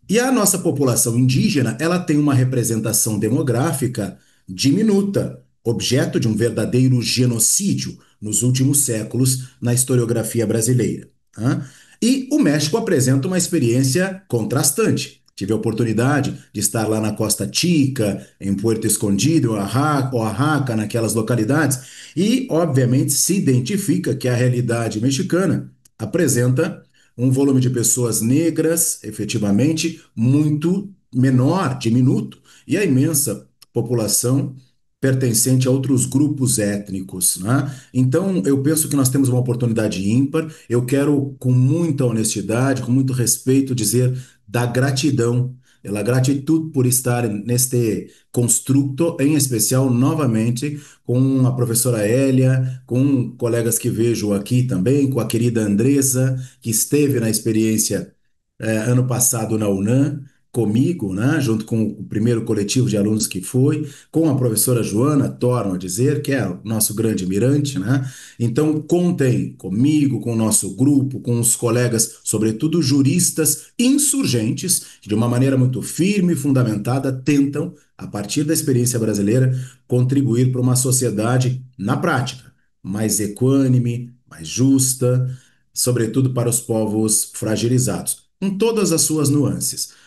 E a nossa população indígena, ela tem uma representação demográfica diminuta, objeto de um verdadeiro genocídio nos últimos séculos na historiografia brasileira. Tá? E o México apresenta uma experiência contrastante. Tive a oportunidade de estar lá na Costa Chica, em Puerto Escondido, Oaxaca, naquelas localidades, e, obviamente, se identifica que a realidade mexicana apresenta um volume de pessoas negras, efetivamente, muito menor, diminuto, e a imensa população pertencente a outros grupos étnicos, né? Então, eu penso que nós temos uma oportunidade ímpar. Eu quero, com muita honestidade, com muito respeito, dizer da gratidão, pela gratitude por estar neste construto, em especial, novamente, com a professora Hélia, com colegas que vejo aqui também, com a querida Andresa, que esteve na experiência ano passado na UNAM, comigo, né, junto com o primeiro coletivo de alunos que foi, com a professora Joana, torno a dizer, que é o nosso grande mirante, né? Então, contem comigo, com o nosso grupo, com os colegas, sobretudo juristas insurgentes, que de uma maneira muito firme e fundamentada tentam, a partir da experiência brasileira, contribuir para uma sociedade, na prática, mais equânime, mais justa, sobretudo para os povos fragilizados, com todas as suas nuances.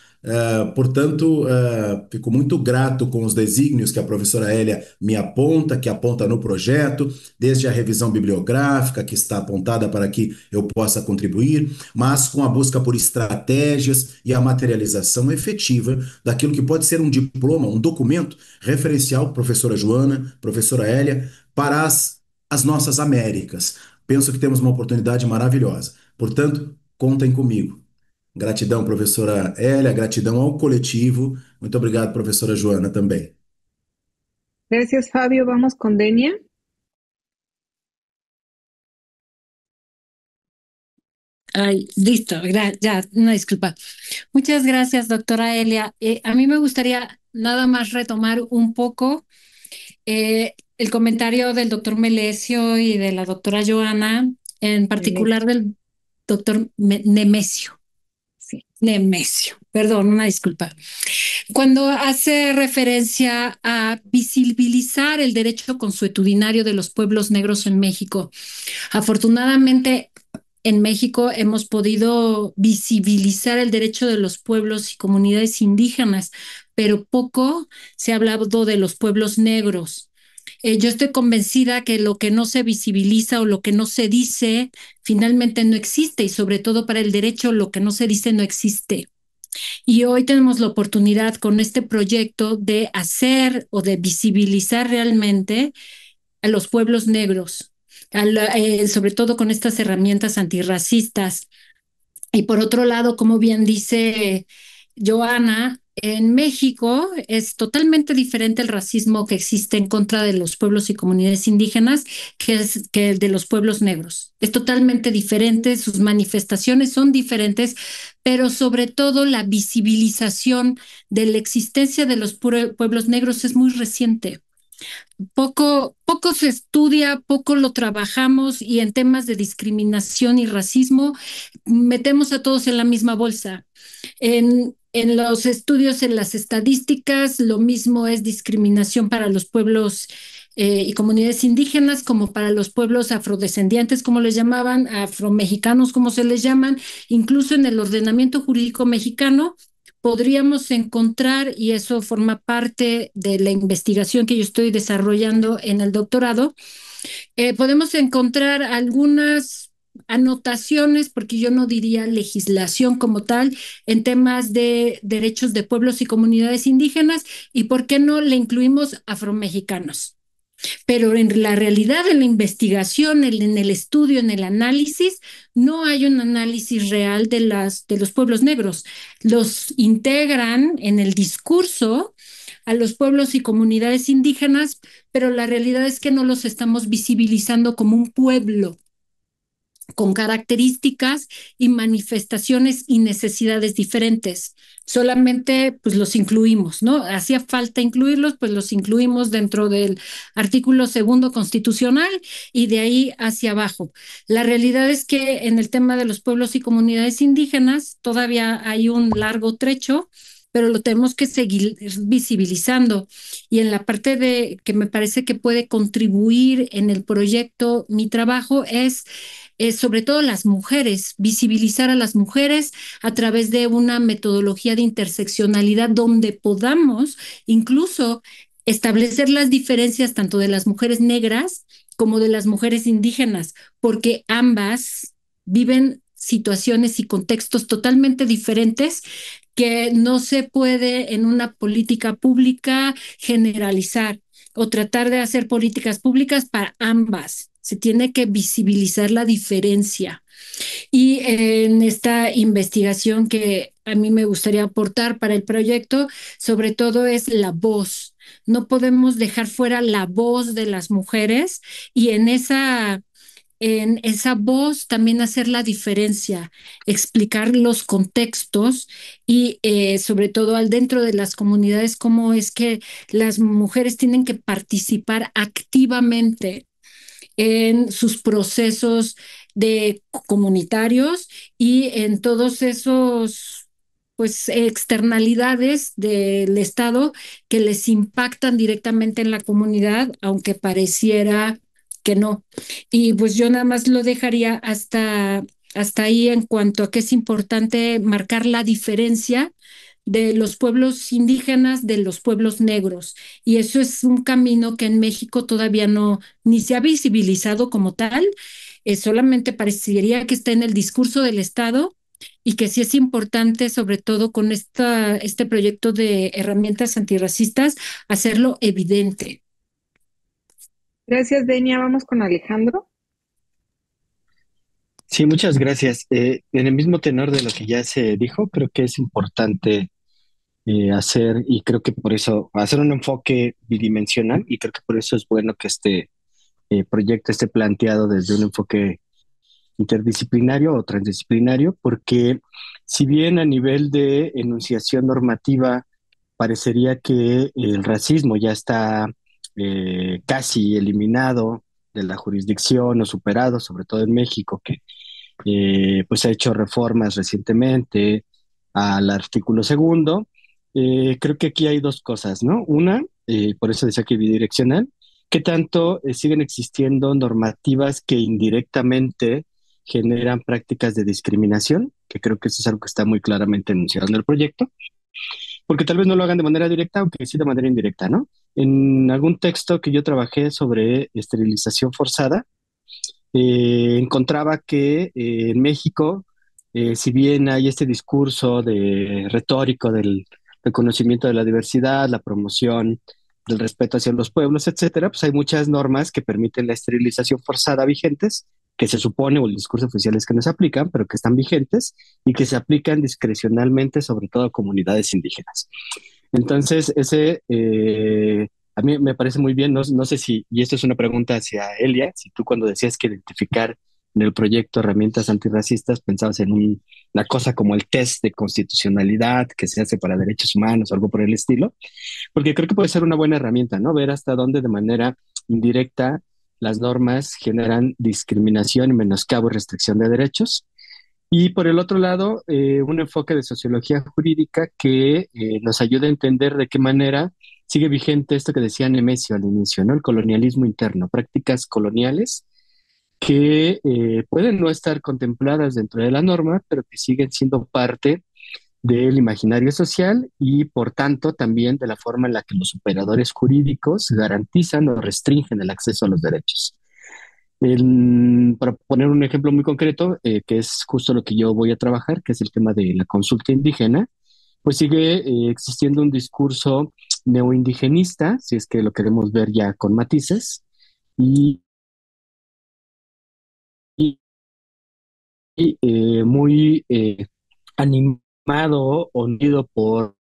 Portanto, fico muito grato com os desígnios que a professora Hélia me aponta, que aponta no projeto, desde a revisão bibliográfica, que está apontada para que eu possa contribuir, mas com a busca por estratégias e a materialização efetiva daquilo que pode ser um diploma, um documento referencial, professora Joana, professora Hélia, para as nossas Américas. Penso que temos uma oportunidade maravilhosa. Portanto, contem comigo. Gratidão, professora Hélia, gratidão ao coletivo. Muito obrigado, professora Joana, também. Gracias, Fabio. Vamos con Denia. Ay, listo, ya, una disculpa. Muchas gracias, doctora Elia. A mí me gustaría nada más retomar un poco el comentario del doctor Melesio y de la doctora Joana, en particular del doctor Nemesio. Sí. Nemesio, perdón, una disculpa. Cuando hace referencia a visibilizar el derecho consuetudinario de los pueblos negros en México, afortunadamente en México hemos podido visibilizar el derecho de los pueblos y comunidades indígenas, pero poco se ha hablado de los pueblos negros. Yo estoy convencida que lo que no se visibiliza o lo que no se dice finalmente no existe, y sobre todo para el derecho lo que no se dice no existe. Y hoy tenemos la oportunidad con este proyecto de hacer o de visibilizar realmente a los pueblos negros, sobre todo con estas herramientas antirracistas. Y por otro lado, como bien dice Joana, en México es totalmente diferente el racismo que existe en contra de los pueblos y comunidades indígenas que el de los pueblos negros. Es totalmente diferente, sus manifestaciones son diferentes, pero sobre todo la visibilización de la existencia de los pueblos negros es muy reciente. Poco se estudia, poco lo trabajamos y en temas de discriminación y racismo metemos a todos en la misma bolsa. En los estudios, en las estadísticas, lo mismo es discriminación para los pueblos y comunidades indígenas como para los pueblos afrodescendientes, como les llamaban, afromexicanos, como se les llaman, incluso en el ordenamiento jurídico mexicano. Podríamos encontrar, y eso forma parte de la investigación que yo estoy desarrollando en el doctorado, podemos encontrar algunas anotaciones, porque yo no diría legislación como tal, en temas de derechos de pueblos y comunidades indígenas, y por qué no le incluimos afromexicanos. Pero en la realidad, en la investigación, en el estudio, en el análisis, no hay un análisis real de los pueblos negros. Los integran en el discurso a los pueblos y comunidades indígenas, pero la realidad es que no los estamos visibilizando como un pueblo con características y manifestaciones y necesidades diferentes. Solamente pues los incluimos, ¿no? Hacía falta incluirlos, pues los incluimos dentro del artículo 2º constitucional y de ahí hacia abajo. La realidad es que en el tema de los pueblos y comunidades indígenas todavía hay un largo trecho, pero lo tenemos que seguir visibilizando. Y en la parte de que me parece que puede contribuir en el proyecto, mi trabajo es sobre todo las mujeres, visibilizar a las mujeres a través de una metodología de interseccionalidad donde podamos incluso establecer las diferencias tanto de las mujeres negras como de las mujeres indígenas, porque ambas viven situaciones y contextos totalmente diferentes que no se puede en una política pública generalizar o tratar de hacer políticas públicas para ambas. Se tiene que visibilizar la diferencia. Y en esta investigación que a mí me gustaría aportar para el proyecto, sobre todo es la voz. No podemos dejar fuera la voz de las mujeres y en esa voz también hacer la diferencia, explicar los contextos y sobre todo al dentro de las comunidades, cómo es que las mujeres tienen que participar activamente en sus procesos de comunitarios y en todos esos pues externalidades del Estado que les impactan directamente en la comunidad, aunque pareciera que no. Y pues yo nada más lo dejaría hasta ahí en cuanto a que es importante marcar la diferencia de los pueblos indígenas de los pueblos negros. Y eso es un camino que en México todavía no, ni se ha visibilizado como tal, solamente parecería que está en el discurso del Estado y que sí es importante, sobre todo con este proyecto de herramientas antirracistas, hacerlo evidente. Gracias, Denia. Vamos con Alejandro. Sí, muchas gracias. En el mismo tenor de lo que ya se dijo, creo que es importante hacer, y creo que por eso, hacer un enfoque bidimensional, y creo que por eso es bueno que este proyecto esté planteado desde un enfoque interdisciplinario o transdisciplinario, porque si bien a nivel de enunciación normativa parecería que el racismo ya está casi eliminado de la jurisdicción o superado, sobre todo en México, que pues ha hecho reformas recientemente al artículo 2º. Creo que aquí hay dos cosas, ¿no? Una, por eso decía que bidireccional, ¿qué tanto siguen existiendo normativas que indirectamente generan prácticas de discriminación? Que creo que eso es algo que está muy claramente enunciado en el proyecto, porque tal vez no lo hagan de manera directa, aunque sí de manera indirecta, ¿no? En algún texto que yo trabajé sobre esterilización forzada, encontraba que en México, si bien hay este discurso de retórico del reconocimiento de la diversidad, la promoción del respeto hacia los pueblos, etcétera, pues hay muchas normas que permiten la esterilización forzada vigentes que se supone, o el discurso oficial es que no se aplican, pero que están vigentes y que se aplican discrecionalmente, sobre todo a comunidades indígenas. Entonces, a mí me parece muy bien, no sé si, y esto es una pregunta hacia Elia, si tú cuando decías que identificar en el proyecto herramientas antirracistas, pensabas en una cosa como el test de constitucionalidad que se hace para derechos humanos o algo por el estilo, porque creo que puede ser una buena herramienta, ¿no? Ver hasta dónde de manera indirecta las normas generan discriminación y menoscabo y restricción de derechos. Y por el otro lado, un enfoque de sociología jurídica que nos ayuda a entender de qué manera sigue vigente esto que decía Nemesio al inicio, ¿no? El colonialismo interno, prácticas coloniales que pueden no estar contempladas dentro de la norma, pero que siguen siendo parte del imaginario social y por tanto también de la forma en la que los operadores jurídicos garantizan o restringen el acceso a los derechos. Para poner un ejemplo muy concreto, que es justo lo que yo voy a trabajar, que es el tema de la consulta indígena, pues sigue existiendo un discurso neoindigenista, si es que lo queremos ver ya con matices, y, muy animado o unido por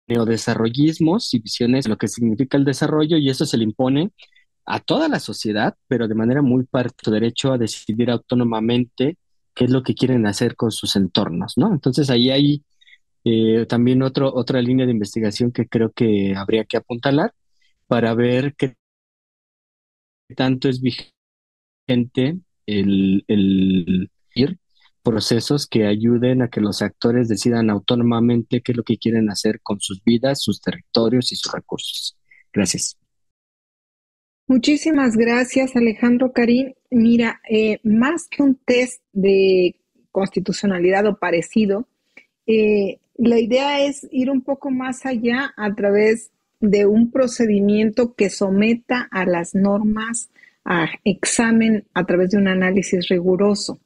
neodesarrollismos y visiones de lo que significa el desarrollo, y eso se le impone a toda la sociedad, pero de manera muy parte su derecho a decidir autónomamente qué es lo que quieren hacer con sus entornos, ¿no? Entonces ahí hay también otra línea de investigación que creo que habría que apuntalar para ver qué tanto es vigente el ir procesos que ayuden a que los actores decidan autónomamente qué es lo que quieren hacer con sus vidas, sus territorios y sus recursos. Gracias. Muchísimas gracias, Alejandro Karim. Mira, más que un test de constitucionalidad o parecido, la idea es ir un poco más allá a través de un procedimiento que someta a las normas a examen a través de un análisis riguroso.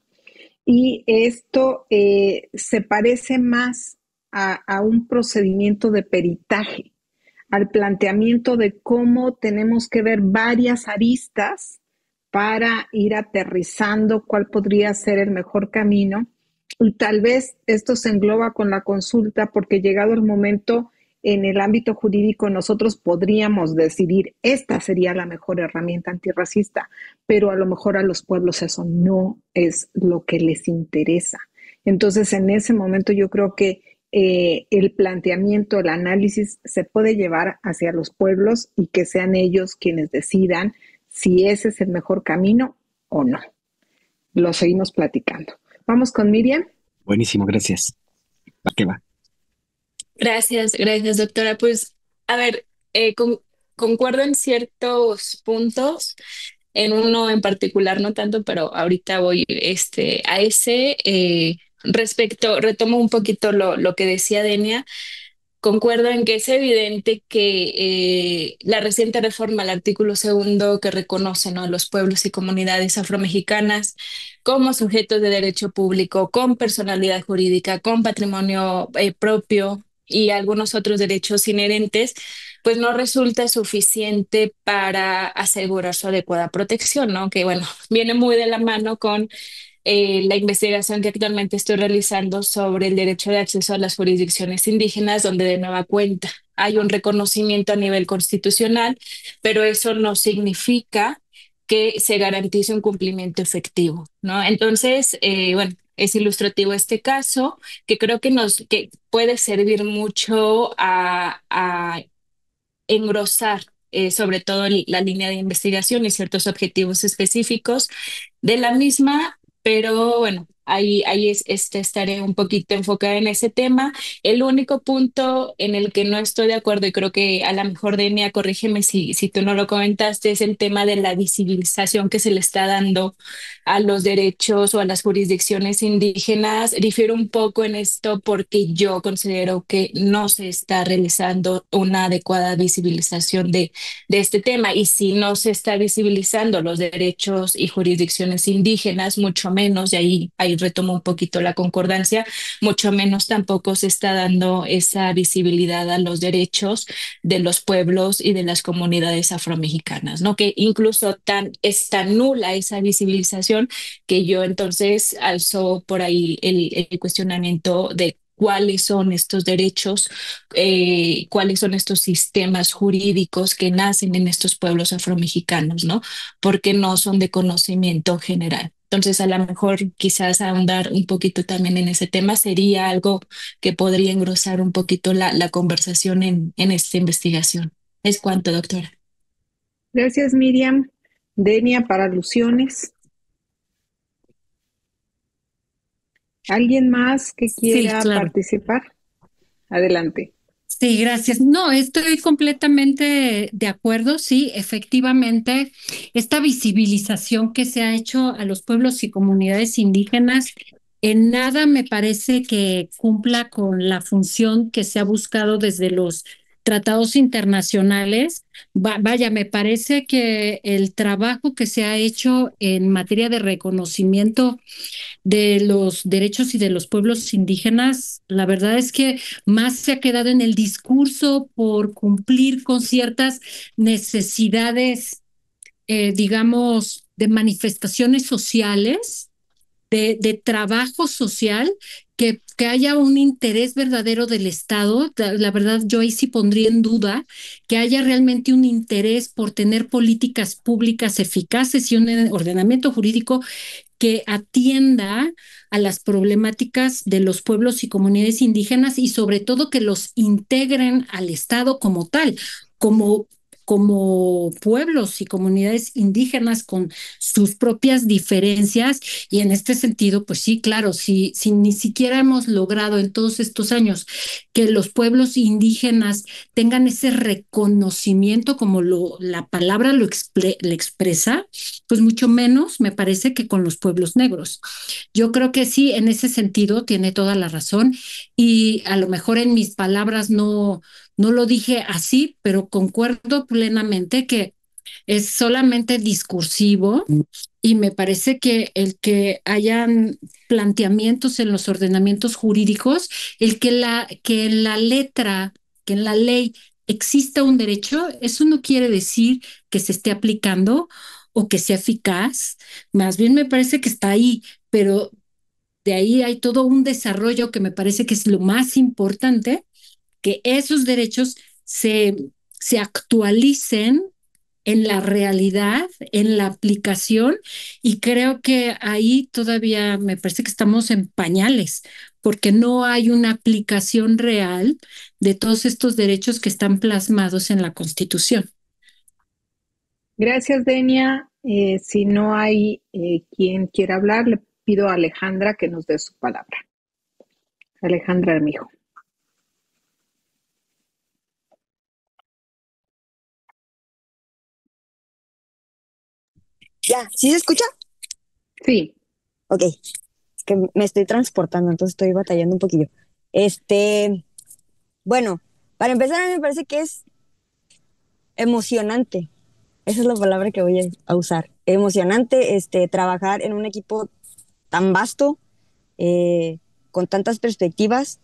Y esto se parece más a un procedimiento de peritaje, al planteamiento de cómo tenemos que ver varias aristas para ir aterrizando cuál podría ser el mejor camino. Y tal vez esto se engloba con la consulta porque llegado el momento en el ámbito jurídico nosotros podríamos decidir esta sería la mejor herramienta antirracista, pero a lo mejor a los pueblos eso no es lo que les interesa. Entonces en ese momento yo creo que el planteamiento, el análisis se puede llevar hacia los pueblos y que sean ellos quienes decidan si ese es el mejor camino o no. Lo seguimos platicando. Vamos con Miriam. Buenísimo, gracias. ¿A qué va? Gracias, doctora. Pues, a ver, concuerdo en ciertos puntos, en uno en particular no tanto, pero ahorita voy a ese. Retomo un poquito lo que decía Denia. Concuerdo en que es evidente que la reciente reforma al artículo segundo que reconoce, ¿no?, a los pueblos y comunidades afromexicanas como sujetos de derecho público, con personalidad jurídica, con patrimonio propio y algunos otros derechos inherentes, pues no resulta suficiente para asegurar su adecuada protección, ¿no? Que bueno, viene muy de la mano con la investigación que actualmente estoy realizando sobre el derecho de acceso a las jurisdicciones indígenas, donde de nueva cuenta hay un reconocimiento a nivel constitucional, pero eso no significa que se garantice un cumplimiento efectivo, ¿no? Entonces, bueno, es ilustrativo este caso, que creo que puede servir mucho a engrosar sobre todo la línea de investigación y ciertos objetivos específicos de la misma, pero bueno, estaré un poquito enfocada en ese tema. El único punto en el que no estoy de acuerdo, y creo que a lo mejor Denia, corrígeme si tú no lo comentaste, es el tema de la visibilización que se le está dando a los derechos o a las jurisdicciones indígenas. Difiero un poco en esto porque yo considero que no se está realizando una adecuada visibilización de este tema, y si no se está visibilizando los derechos y jurisdicciones indígenas, mucho menos, y ahí ahí retomo un poquito la concordancia, mucho menos tampoco se está dando esa visibilidad a los derechos de los pueblos y de las comunidades afromexicanas, ¿no? Que incluso es tan nula esa visibilización que yo entonces alzo por ahí el cuestionamiento de cuáles son estos derechos, cuáles son estos sistemas jurídicos que nacen en estos pueblos afromexicanos, ¿no? Porque no son de conocimiento general. Entonces, a lo mejor quizás ahondar un poquito también en ese tema sería algo que podría engrosar un poquito la conversación en esta investigación. Es cuanto, doctora. Gracias, Miriam. Denia, para alusiones. ¿Alguien más que Sí, quiera claro. participar? Adelante. Sí, gracias. No, estoy completamente de acuerdo. Sí, efectivamente, esta visibilización que se ha hecho a los pueblos y comunidades indígenas en nada me parece que cumpla con la función que se ha buscado desde los tratados internacionales. Vaya, me parece que el trabajo que se ha hecho en materia de reconocimiento de los derechos y de los pueblos indígenas, la verdad es que más se ha quedado en el discurso por cumplir con ciertas necesidades, digamos, de manifestaciones sociales, de trabajo social, que haya un interés verdadero del Estado. La verdad, yo ahí sí pondría en duda que haya realmente un interés por tener políticas públicas eficaces y un ordenamiento jurídico que atienda a las problemáticas de los pueblos y comunidades indígenas y sobre todo que los integren al Estado como tal, como, como pueblos y comunidades indígenas con sus propias diferencias. Y en este sentido, pues sí, claro, si ni siquiera hemos logrado en todos estos años que los pueblos indígenas tengan ese reconocimiento como la palabra le expresa, pues mucho menos me parece que con los pueblos negros. Yo creo que sí, en ese sentido tiene toda la razón y a lo mejor en mis palabras no lo dije así, pero concuerdo plenamente que es solamente discursivo y me parece que el que hayan planteamientos en los ordenamientos jurídicos, que en la letra, que en la ley exista un derecho, eso no quiere decir que se esté aplicando o que sea eficaz, más bien me parece que está ahí, pero de ahí hay todo un desarrollo que me parece que es lo más importante, que esos derechos se, se actualicen en la realidad, en la aplicación, y creo que ahí todavía me parece que estamos en pañales, porque no hay una aplicación real de todos estos derechos que están plasmados en la Constitución. Gracias, Denia. Si no hay quien quiera hablar, le pido a Alejandra que nos dé su palabra. Alejandra Armijo. Ya, ¿sí se escucha? Sí. Ok, es que me estoy transportando, entonces estoy batallando un poquillo. Bueno, para empezar, a mí me parece que es emocionante. Esa es la palabra que voy a usar. Emocionante, trabajar en un equipo tan vasto, con tantas perspectivas,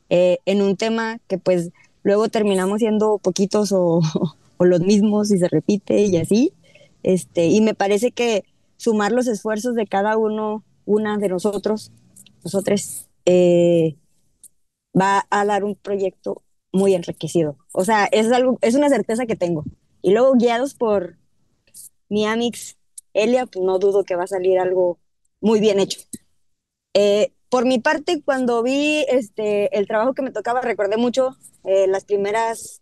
en un tema que pues luego terminamos siendo poquitos o los mismos y se repite y así. Y me parece que sumar los esfuerzos de cada uno, una de nosotros, va a dar un proyecto muy enriquecido. O sea, es una certeza que tengo. Y luego guiados por mi amix Elia, pues no dudo que va a salir algo muy bien hecho. Por mi parte, cuando vi el trabajo que me tocaba, recordé mucho las primeras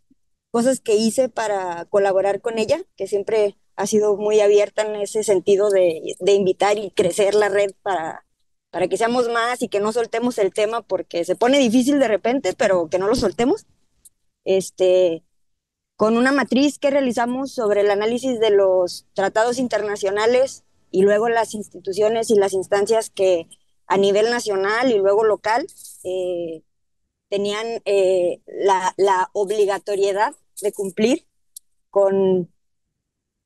cosas que hice para colaborar con ella, que siempre ha sido muy abierta en ese sentido de invitar y crecer la red para que seamos más y que no soltemos el tema, porque se pone difícil de repente, pero que no lo soltemos. Con una matriz que realizamos sobre el análisis de los tratados internacionales y luego las instituciones y las instancias que a nivel nacional y luego local tenían la obligatoriedad de cumplir con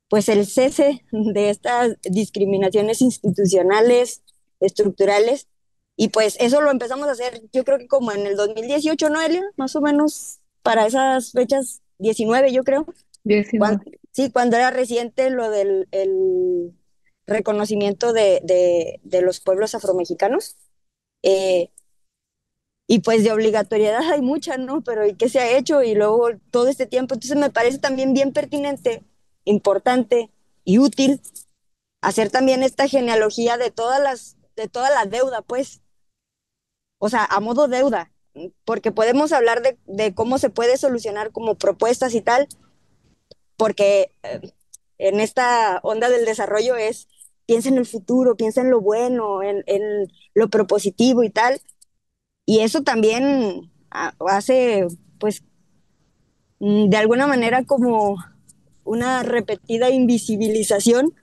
pues el cese de estas discriminaciones institucionales estructurales. Y pues eso lo empezamos a hacer, yo creo que como en el 2018, ¿no, Elia? Más o menos para esas fechas, 19 yo creo. 19. Sí, cuando era reciente lo del el reconocimiento de los pueblos afromexicanos. Eh, y pues de obligatoriedad hay mucha, ¿no? Pero ¿y qué se ha hecho? Y luego todo este tiempo. Entonces me parece también bien pertinente, importante y útil hacer también esta genealogía de toda la deuda, pues, o sea, a modo deuda, porque podemos hablar de cómo se puede solucionar como propuestas y tal, porque en esta onda del desarrollo es, piensa en el futuro, piensa en lo bueno, en lo propositivo y tal, y eso también hace, pues, de alguna manera como una repetida invisibilización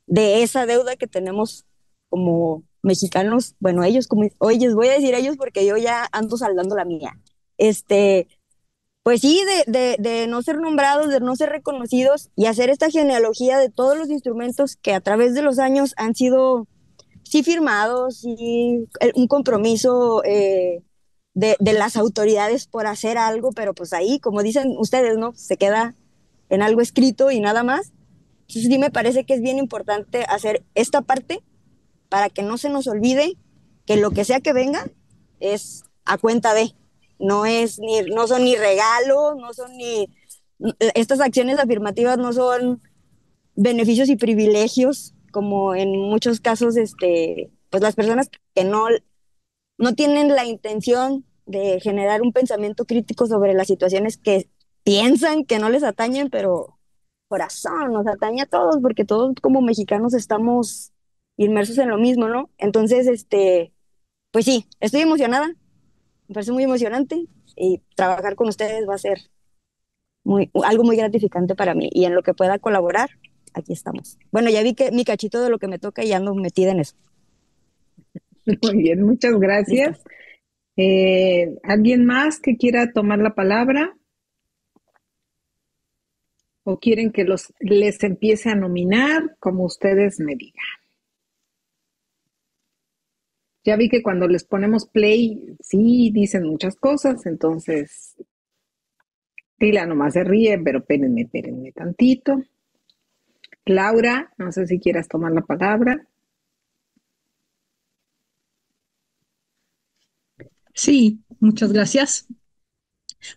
de esa deuda que tenemos como mexicanos, bueno, ellos como, oye, voy a decir ellos porque yo ya ando saldando la mía. Este, pues sí, de no ser nombrados, de no ser reconocidos y hacer esta genealogía de todos los instrumentos que a través de los años han sido, sí, firmados, sí, un compromiso de las autoridades por hacer algo, pero pues ahí, como dicen ustedes, ¿no? Se queda en algo escrito y nada más. Entonces sí me parece que es bien importante hacer esta parte para que no se nos olvide que lo que sea que venga es a cuenta de, no son ni regalos, no son ni, estas acciones afirmativas no son beneficios y privilegios, como en muchos casos, pues las personas que no tienen la intención de generar un pensamiento crítico sobre las situaciones que piensan que no les atañen, pero corazón, nos atañe a todos, porque todos como mexicanos estamos inmersos en lo mismo, ¿no? Entonces, pues sí, estoy emocionada, me parece muy emocionante y trabajar con ustedes va a ser algo muy gratificante para mí y en lo que pueda colaborar, aquí estamos. Bueno, ya vi que mi cachito de lo que me toca y ando metida en eso. Muy bien, muchas gracias. ¿Alguien más que quiera tomar la palabra? ¿O quieren que les empiece a nominar como ustedes me digan? Ya vi que cuando les ponemos play, sí, dicen muchas cosas, entonces Tila nomás se ríe, pero espérenme tantito. Laura, no sé si quieras tomar la palabra. Sí, muchas gracias.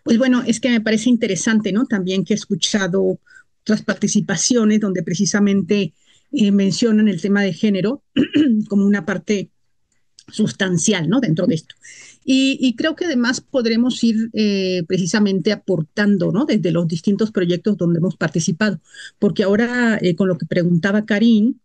Pues bueno, es que me parece interesante, ¿no? También que he escuchado otras participaciones donde precisamente mencionan el tema de género como una parte sustancial, ¿no? Dentro de esto. Y creo que además podremos ir precisamente aportando, ¿no? Desde los distintos proyectos donde hemos participado, porque ahora con lo que preguntaba Karin,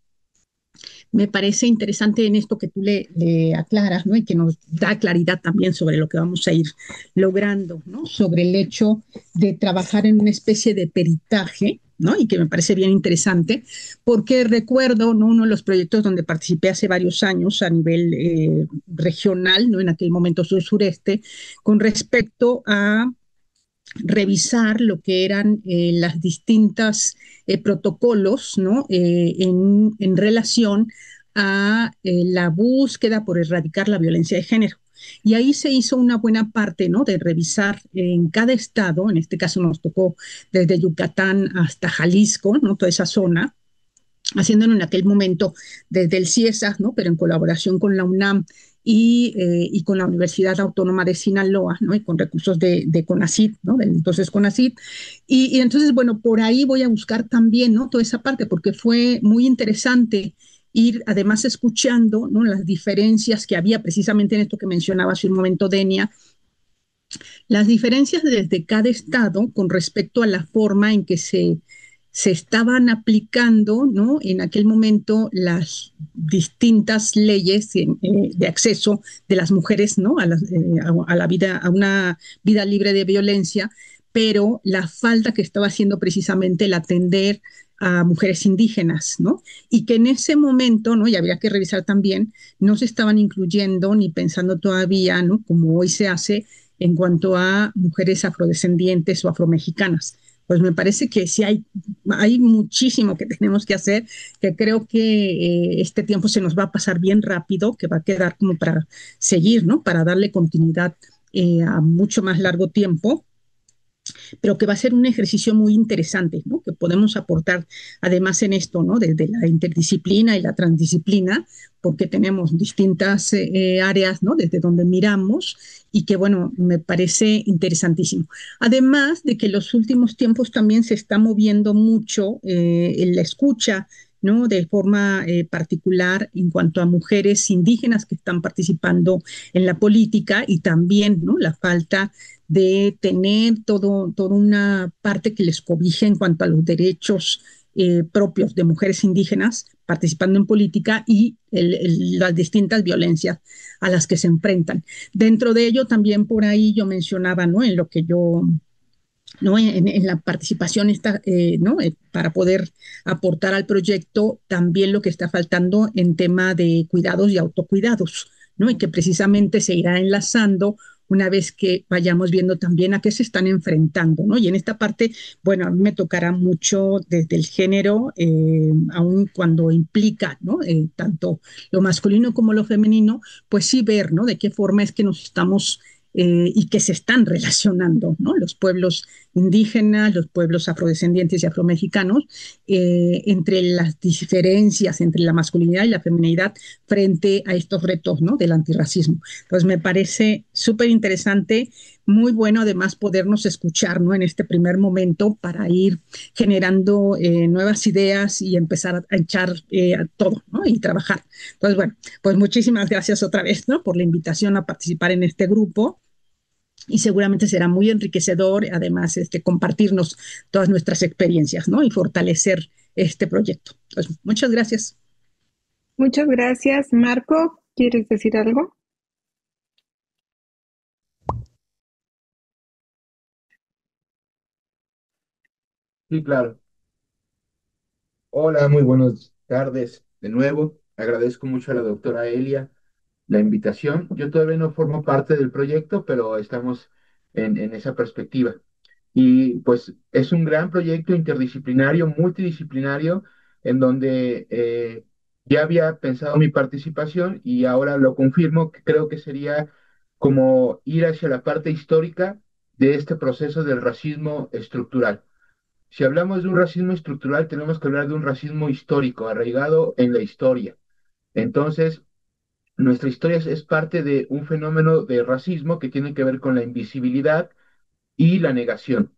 me parece interesante en esto que tú le aclaras, ¿no? Y que nos da claridad también sobre lo que vamos a ir logrando, ¿no? Sobre el hecho de trabajar en una especie de peritaje, ¿no? Y que me parece bien interesante, porque recuerdo, ¿no? Uno de los proyectos donde participé hace varios años a nivel regional, ¿no? En aquel momento sur-sureste, con respecto a revisar lo que eran las distintas protocolos, ¿no? En relación a la búsqueda por erradicar la violencia de género. Y ahí se hizo una buena parte, ¿no? De revisar en cada estado, en este caso nos tocó desde Yucatán hasta Jalisco, ¿no? Toda esa zona, haciéndolo en aquel momento desde el CIESA, ¿no? Pero en colaboración con la UNAM y con la Universidad Autónoma de Sinaloa, ¿no? Y con recursos de CONACYT, ¿no? Entonces CONACYT. Y entonces, bueno, por ahí voy a buscar también, ¿no? Toda esa parte, porque fue muy interesante ir además escuchando, ¿no? Las diferencias que había precisamente en esto que mencionaba hace un momento Denia, las diferencias desde cada estado con respecto a la forma en que se estaban aplicando, ¿no? En aquel momento las distintas leyes de acceso de las mujeres, ¿no? A la vida, a una vida libre de violencia, pero la falta que estaba haciendo precisamente el atender a mujeres indígenas, ¿no? Y que en ese momento, ¿no? Y habría que revisar también, no se estaban incluyendo ni pensando todavía, ¿no? Como hoy se hace en cuanto a mujeres afrodescendientes o afromexicanas, pues me parece que sí hay muchísimo que tenemos que hacer, que creo que este tiempo se nos va a pasar bien rápido, que va a quedar como para seguir, ¿no? Para darle continuidad a mucho más largo tiempo, pero que va a ser un ejercicio muy interesante, ¿no? Que podemos aportar además en esto, ¿no? Desde la interdisciplina y la transdisciplina, porque tenemos distintas áreas, ¿no? Desde donde miramos y que, bueno, me parece interesantísimo. Además de que en los últimos tiempos también se está moviendo mucho en la escucha, ¿no? De forma particular en cuanto a mujeres indígenas que están participando en la política y también, ¿no? La falta de tener toda una parte que les cobije en cuanto a los derechos propios de mujeres indígenas participando en política y las distintas violencias a las que se enfrentan. Dentro de ello, también por ahí yo mencionaba, ¿no? En lo que yo ¿no? En la participación está, ¿no? Para poder aportar al proyecto también lo que está faltando en tema de cuidados y autocuidados, ¿no? Y que precisamente se irá enlazando una vez que vayamos viendo también a qué se están enfrentando, ¿no? Y en esta parte, bueno, a mí me tocará mucho desde el género, aun cuando implica, ¿no? Tanto lo masculino como lo femenino, pues sí ver, ¿no? De qué forma es que nos estamos y que se están relacionando, ¿no? Los pueblos indígenas, los pueblos afrodescendientes y afromexicanos, entre las diferencias entre la masculinidad y la feminidad frente a estos retos, ¿no? Del antirracismo. Entonces me parece súper interesante, muy bueno además podernos escuchar, ¿no? En este primer momento para ir generando nuevas ideas y empezar a echar todo, ¿no? Y trabajar. Entonces, bueno, pues muchísimas gracias otra vez, ¿no? Por la invitación a participar en este grupo y seguramente será muy enriquecedor, además, compartirnos todas nuestras experiencias, ¿no? Y fortalecer este proyecto. Pues, muchas gracias. Muchas gracias. Marco, ¿quieres decir algo? Sí, claro. Hola, muy buenas tardes de nuevo. Agradezco mucho a la doctora Elia la invitación. Yo todavía no formo parte del proyecto, pero estamos en esa perspectiva. Y pues es un gran proyecto interdisciplinario, multidisciplinario, en donde ya había pensado mi participación y ahora lo confirmo, que creo que sería como ir hacia la parte histórica de este proceso del racismo estructural. Si hablamos de un racismo estructural, tenemos que hablar de un racismo histórico, arraigado en la historia. Entonces, nuestra historia es parte de un fenómeno de racismo que tiene que ver con la invisibilidad y la negación,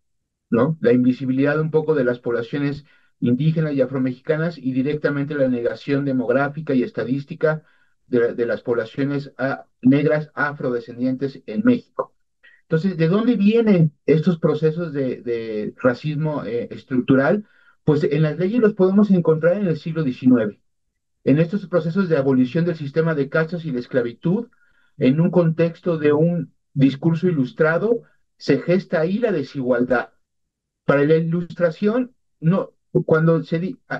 ¿no? La invisibilidad un poco de las poblaciones indígenas y afromexicanas y directamente la negación demográfica y estadística de las poblaciones negras afrodescendientes en México. Entonces, ¿de dónde vienen estos procesos de racismo estructural? Pues en las leyes los podemos encontrar en el siglo XIX, en estos procesos de abolición del sistema de castas y la esclavitud, en un contexto de un discurso ilustrado, se gesta ahí la desigualdad. Para la ilustración, no, cuando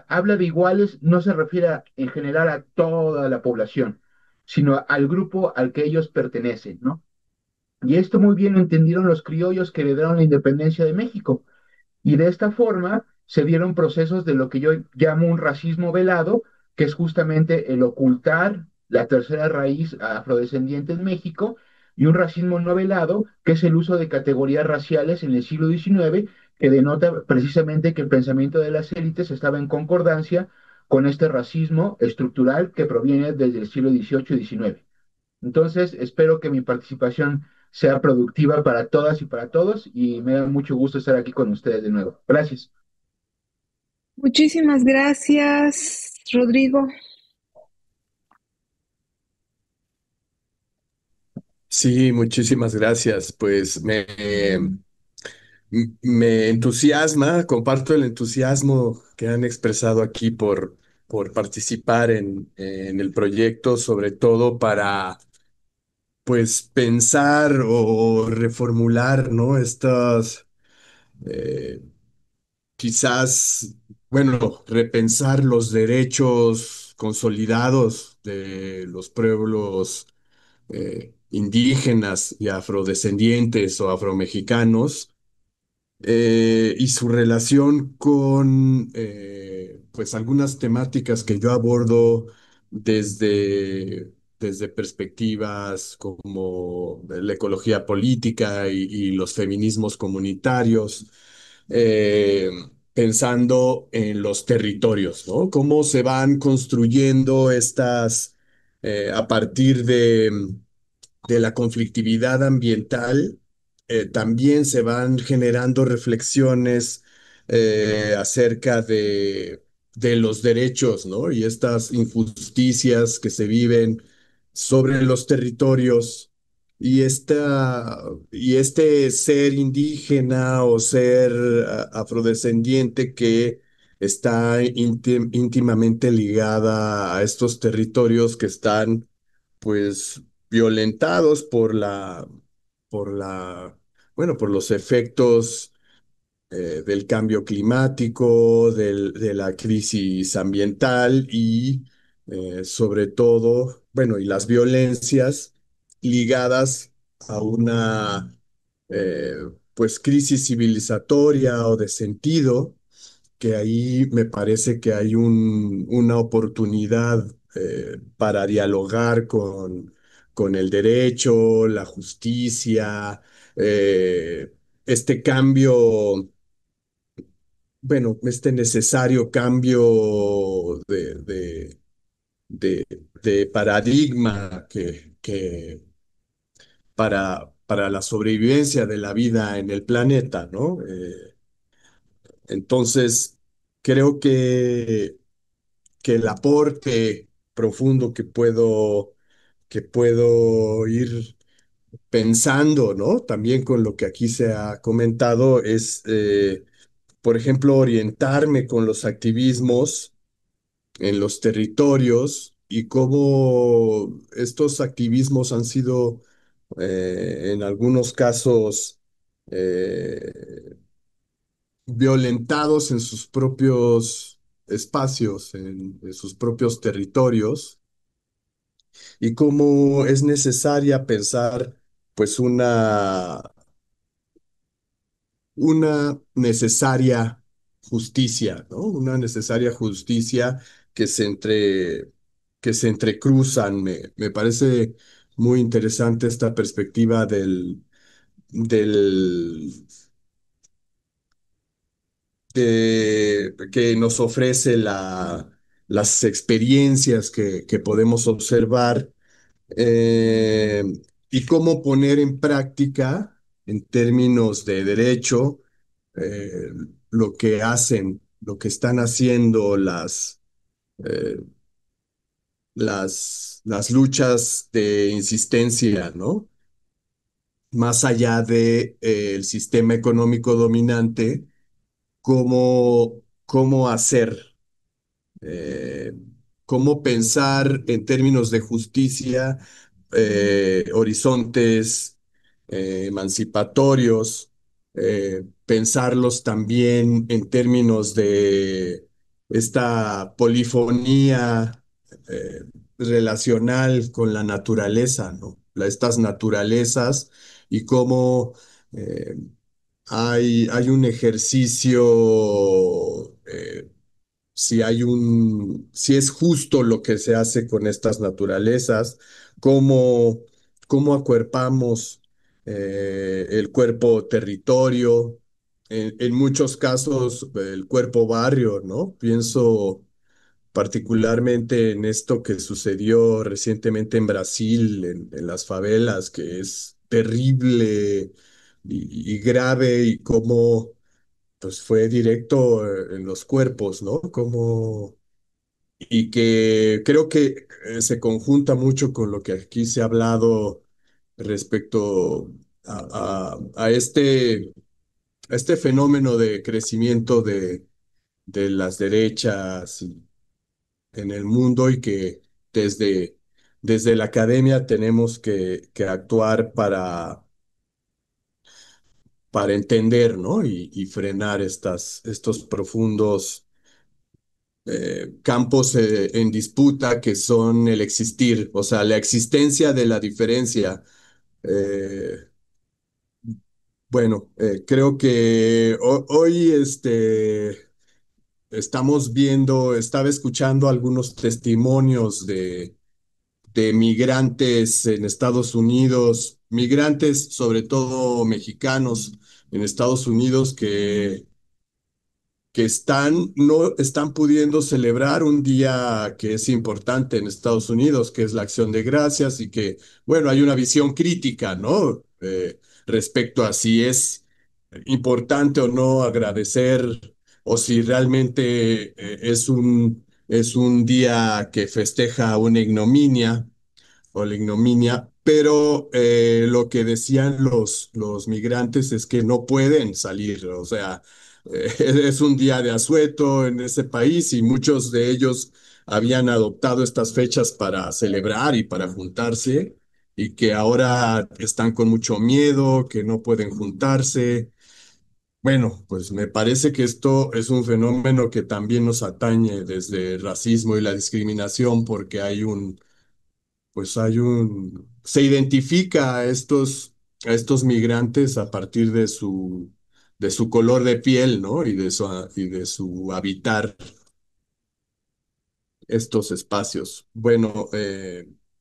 habla de iguales, no se refiere en general a toda la población, sino al grupo al que ellos pertenecen, ¿no? Y esto muy bien lo entendieron los criollos que heredaron la independencia de México. Y de esta forma se dieron procesos de lo que yo llamo un racismo velado, que es justamente el ocultar la tercera raíz afrodescendiente en México, y un racismo no velado, que es el uso de categorías raciales en el siglo XIX, que denota precisamente que el pensamiento de las élites estaba en concordancia con este racismo estructural que proviene desde el siglo XVIII y XIX. Entonces, espero que mi participación sea productiva para todas y para todos y me da mucho gusto estar aquí con ustedes de nuevo. Gracias. Muchísimas gracias, Rodrigo. Sí, muchísimas gracias. Me entusiasma, comparto el entusiasmo que han expresado aquí por participar en el proyecto, sobre todo para pues pensar o reformular, ¿no? Estas, eh, quizás, bueno, repensar los derechos consolidados de los pueblos indígenas y afrodescendientes o afromexicanos y su relación con pues algunas temáticas que yo abordo desde perspectivas como la ecología política y los feminismos comunitarios, eh, pensando en los territorios, ¿no? Cómo se van construyendo estas a partir de la conflictividad ambiental, también se van generando reflexiones acerca de los derechos, ¿no? Y estas injusticias que se viven sobre los territorios y este ser indígena o ser afrodescendiente que está íntimamente ligada a estos territorios que están pues violentados por la, bueno, por los efectos del cambio climático, de la crisis ambiental y sobre todo, bueno, y las violencias ligadas a una eh, pues crisis civilizatoria o de sentido que ahí me parece que hay una oportunidad para dialogar con el derecho, la justicia, este cambio, bueno, este necesario cambio de paradigma para la sobrevivencia de la vida en el planeta, ¿no? Entonces, creo que el aporte profundo que puedo ir pensando, ¿no? También con lo que aquí se ha comentado es, por ejemplo, orientarme con los activismos en los territorios y cómo estos activismos han sido, en algunos casos, eh, violentados en sus propios espacios, en sus propios territorios, y cómo es necesaria pensar pues una necesaria justicia, ¿no? Una necesaria justicia que que se entrecruzan. Me parece muy interesante esta perspectiva del que nos ofrece las experiencias que podemos observar eh, y cómo poner en práctica, en términos de derecho, eh, lo que hacen, lo que están haciendo eh, las luchas de insistencia, ¿no? Más allá de, el sistema económico dominante, cómo hacer eh, cómo pensar en términos de justicia, horizontes emancipatorios, pensarlos también en términos de esta polifonía relacional con la naturaleza, ¿no? Estas naturalezas y cómo eh, hay un ejercicio si es justo lo que se hace con estas naturalezas, cómo, cómo acuerpamos el cuerpo territorio, en muchos casos el cuerpo barrio, ¿no? Pienso particularmente en esto que sucedió recientemente en Brasil, en las favelas, que es terrible y grave y cómo pues fue directo en los cuerpos, ¿no? Y que creo que se conjunta mucho con lo que aquí se ha hablado respecto a este fenómeno de crecimiento de las derechas en el mundo y que desde, desde la academia tenemos que actuar para entender, ¿no? Y frenar estos profundos campos en disputa que son el existir, o sea, la existencia de la diferencia. Eh, Bueno, creo que hoy estaba escuchando algunos testimonios de migrantes en Estados Unidos, migrantes sobre todo mexicanos en Estados Unidos que no están pudiendo celebrar un día que es importante en Estados Unidos, que es la Acción de Gracias, y que, bueno, hay una visión crítica, ¿no? Respecto a si es importante o no agradecer o si realmente es un día que festeja una ignominia o la ignominia, pero lo que decían los migrantes es que no pueden salir, o sea, es un día de asueto en ese país y muchos de ellos habían adoptado estas fechas para celebrar y para juntarse y que ahora están con mucho miedo, que no pueden juntarse. Bueno, pues me parece que esto es un fenómeno que también nos atañe desde el racismo y la discriminación porque se identifica a estos migrantes a partir de su color de piel, ¿no? Y de su habitar estos espacios. Bueno,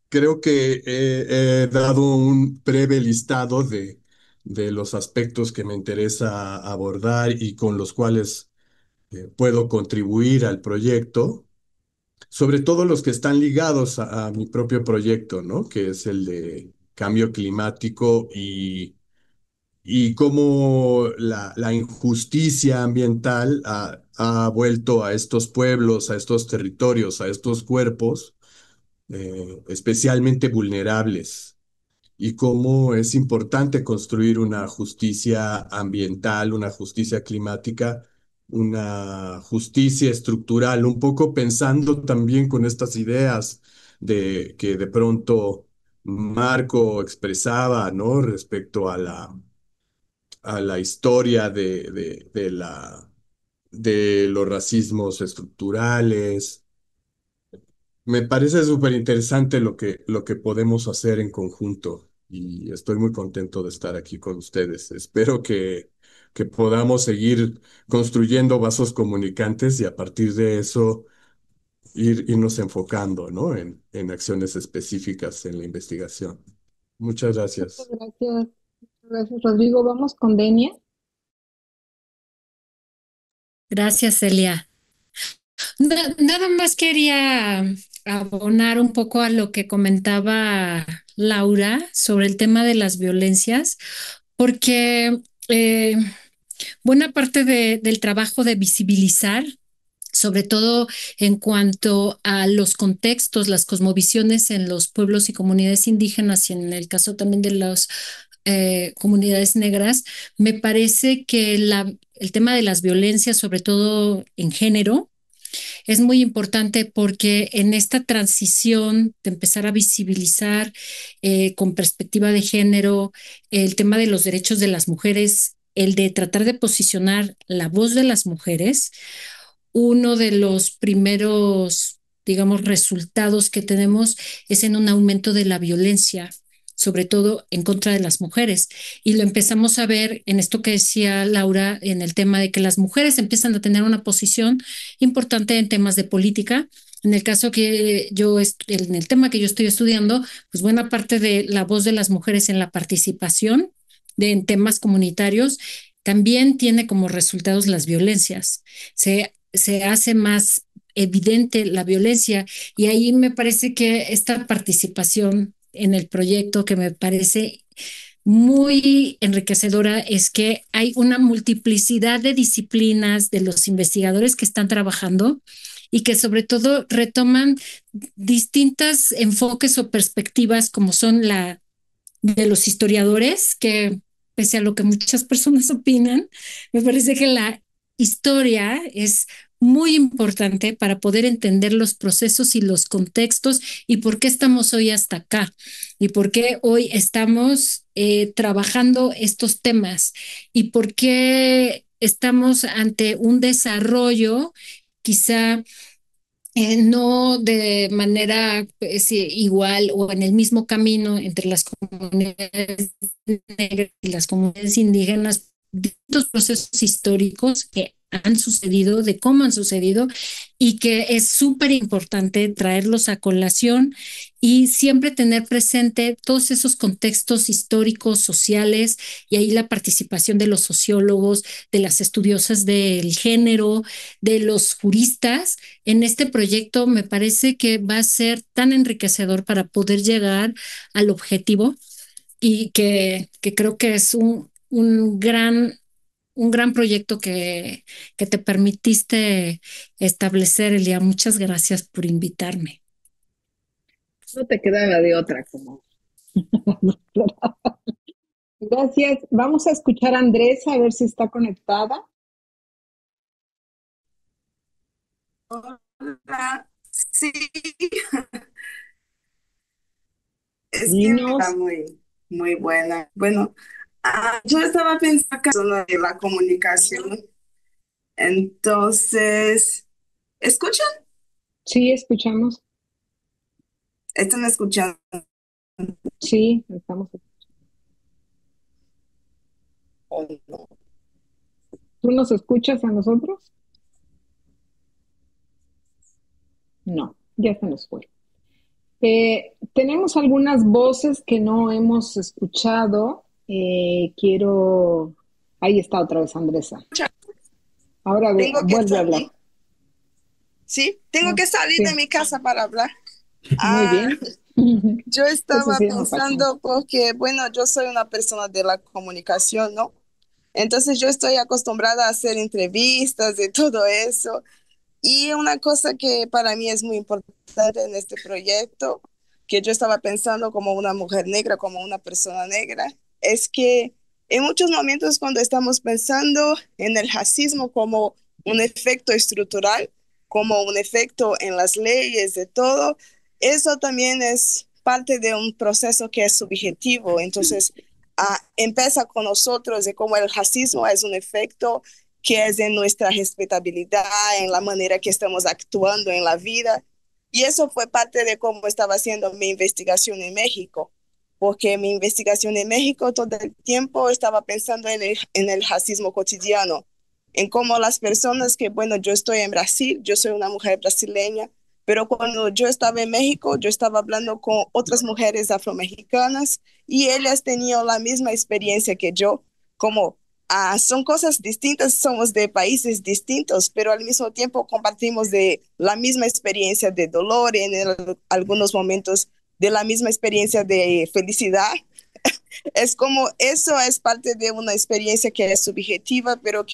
creo que he dado un breve listado de los aspectos que me interesa abordar y con los cuales puedo contribuir al proyecto. Sobre todo los que están ligados a mi propio proyecto, ¿no? Que es el de cambio climático y cómo la injusticia ambiental ha vuelto a estos pueblos, a estos territorios, a estos cuerpos especialmente vulnerables y cómo es importante construir una justicia ambiental, una justicia climática, una justicia estructural, un poco pensando también con estas ideas de que de pronto Marco expresaba, ¿no? Respecto a la historia de los racismos estructurales. Me parece súper interesante lo que podemos hacer en conjunto y estoy muy contento de estar aquí con ustedes. Espero que podamos seguir construyendo vasos comunicantes y a partir de eso irnos enfocando, ¿no? En acciones específicas en la investigación. Muchas Muchas gracias. gracias. Gracias, Rodrigo. Vamos con Denia. Gracias, Elia. Nada más quería abonar un poco a lo que comentaba Laura sobre el tema de las violencias, porque eh, buena parte del trabajo de visibilizar, sobre todo en cuanto a los contextos, las cosmovisiones en los pueblos y comunidades indígenas y en el caso también de las comunidades negras, me parece que el tema de las violencias, sobre todo en género, es muy importante porque en esta transición de empezar a visibilizar con perspectiva de género el tema de los derechos de las mujeres, el de tratar de posicionar la voz de las mujeres, uno de los primeros, digamos, resultados que tenemos es en un aumento de la violencia, sobre todo en contra de las mujeres. Y lo empezamos a ver en esto que decía Laura, en el tema de que las mujeres empiezan a tener una posición importante en temas de política. En el caso que en el tema que yo estoy estudiando, pues buena parte de la voz de las mujeres en la participación en temas comunitarios también tiene como resultados las violencias. Se hace más evidente la violencia y ahí me parece que esta participación en el proyecto que me parece muy enriquecedora es que hay una multiplicidad de disciplinas de los investigadores que están trabajando y que sobre todo retoman distintos enfoques o perspectivas como son la de los historiadores, que pese a lo que muchas personas opinan, me parece que la historia es muy importante para poder entender los procesos y los contextos y por qué estamos hoy hasta acá y por qué hoy estamos trabajando estos temas y por qué estamos ante un desarrollo quizá no de manera igual o en el mismo camino entre las comunidades negras y las comunidades indígenas, distintos procesos históricos que han sucedido, de cómo han sucedido, y que es súper importante traerlos a colación y siempre tener presente todos esos contextos históricos, sociales, y ahí la participación de los sociólogos, de las estudiosas del género, de los juristas en este proyecto me parece que va a ser tan enriquecedor para poder llegar al objetivo y que creo que es un gran proyecto que te permitiste establecer, Elia. Muchas gracias por invitarme. No te quedaba de otra como. Gracias. Vamos a escuchar a Andresa a ver si está conectada. Hola, sí. Es que Dinos. está muy buena. Bueno, yo estaba pensando en la comunicación. Entonces, ¿escuchan? Sí, escuchamos. ¿Están escuchando? Sí, estamos. ¿O no? ¿Tú nos escuchas a nosotros? No, ya se nos fue. Tenemos algunas voces que no hemos escuchado. Ahí está otra vez Andresa. Ahora Tengo que vuelve a hablar. salir. Sí, tengo que salir Sí. de mi casa para hablar. Muy bien. Yo estaba Eso sí, no pasa nada. pensando porque, bueno, yo soy una persona de la comunicación, ¿no? Entonces yo estoy acostumbrada a hacer entrevistas y todo eso. Y una cosa que para mí es muy importante en este proyecto, que yo estaba pensando como una mujer negra, como una persona negra, es que en muchos momentos cuando estamos pensando en el racismo como un efecto estructural, como un efecto en las leyes de todo, eso también es parte de un proceso que es subjetivo. Entonces, empieza con nosotros de cómo el racismo es un efecto que es en nuestra respetabilidad, en la manera que estamos actuando en la vida. Y eso fue parte de cómo estaba haciendo mi investigación en México, porque mi investigación en México todo el tiempo estaba pensando en el racismo cotidiano, en cómo las personas que, bueno, yo estoy en Brasil, yo soy una mujer brasileña, pero cuando yo estaba en México, yo estaba hablando con otras mujeres afromexicanas y ellas tenían la misma experiencia que yo, como son cosas distintas, somos de países distintos, pero al mismo tiempo compartimos de la misma experiencia de dolor, algunos momentos de la misma experiencia de felicidad. Es como eso es parte de una experiencia que es subjetiva, pero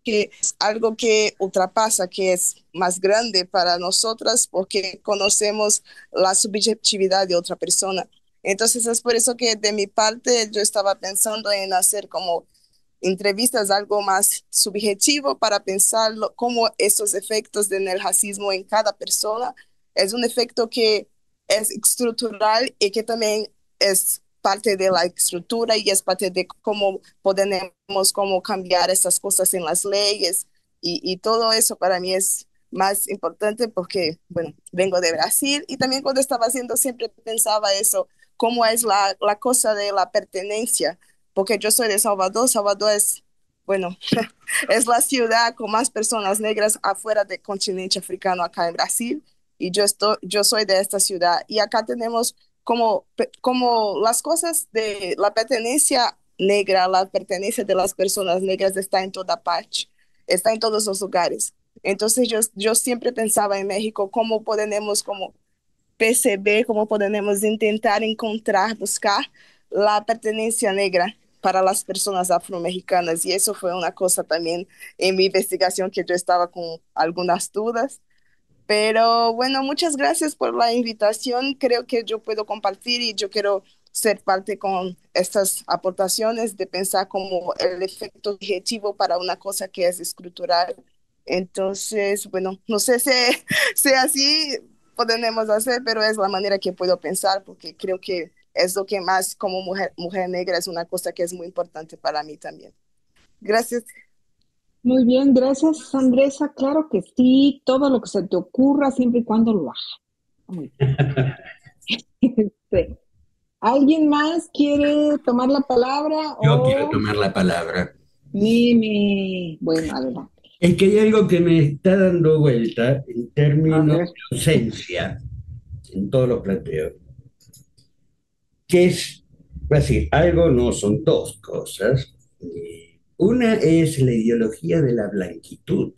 que es algo que ultrapasa, que es más grande para nosotras porque conocemos la subjetividad de otra persona. Entonces es por eso que de mi parte yo estaba pensando en hacer como entrevistas algo más subjetivo para pensar cómo esos efectos del racismo en cada persona es un efecto que es estructural y que también es parte de la estructura y es parte de cómo podemos cómo cambiar esas cosas en las leyes y todo eso para mí es más importante porque, bueno, vengo de Brasil y también cuando estaba haciendo siempre pensaba eso, cómo es la cosa de la pertenencia porque yo soy de Salvador. Salvador es, bueno, es la ciudad con más personas negras afuera del continente africano acá en Brasil. Y yo soy de esta ciudad. Y acá tenemos como las cosas de la pertenencia negra, la pertenencia de las personas negras está en toda parte, está en todos los lugares. Entonces yo siempre pensaba en México cómo podemos como perceber, cómo podemos intentar encontrar, buscar la pertenencia negra para las personas afromexicanas. Y eso fue una cosa también en mi investigación que yo estaba con algunas dudas. Pero bueno, muchas gracias por la invitación. Creo que yo puedo compartir y yo quiero ser parte con estas aportaciones de pensar como el efecto objetivo para una cosa que es estructural. Entonces, bueno, no sé si así podemos hacer, pero es la manera que puedo pensar porque creo que es lo que más como mujer negra es una cosa que es muy importante para mí también. Gracias. Muy bien, gracias Andresa. Claro que sí, todo lo que se te ocurra, siempre y cuando lo hagas. Muy bien. Este, ¿alguien más quiere tomar la palabra Yo quiero o tomar la palabra. Mimi? Bueno, adelante. Es que hay algo que me está dando vuelta en A términos ver. de ausencia en todos los planteos, que es, voy a decir, algo no son dos cosas. Una es la ideología de la blanquitud,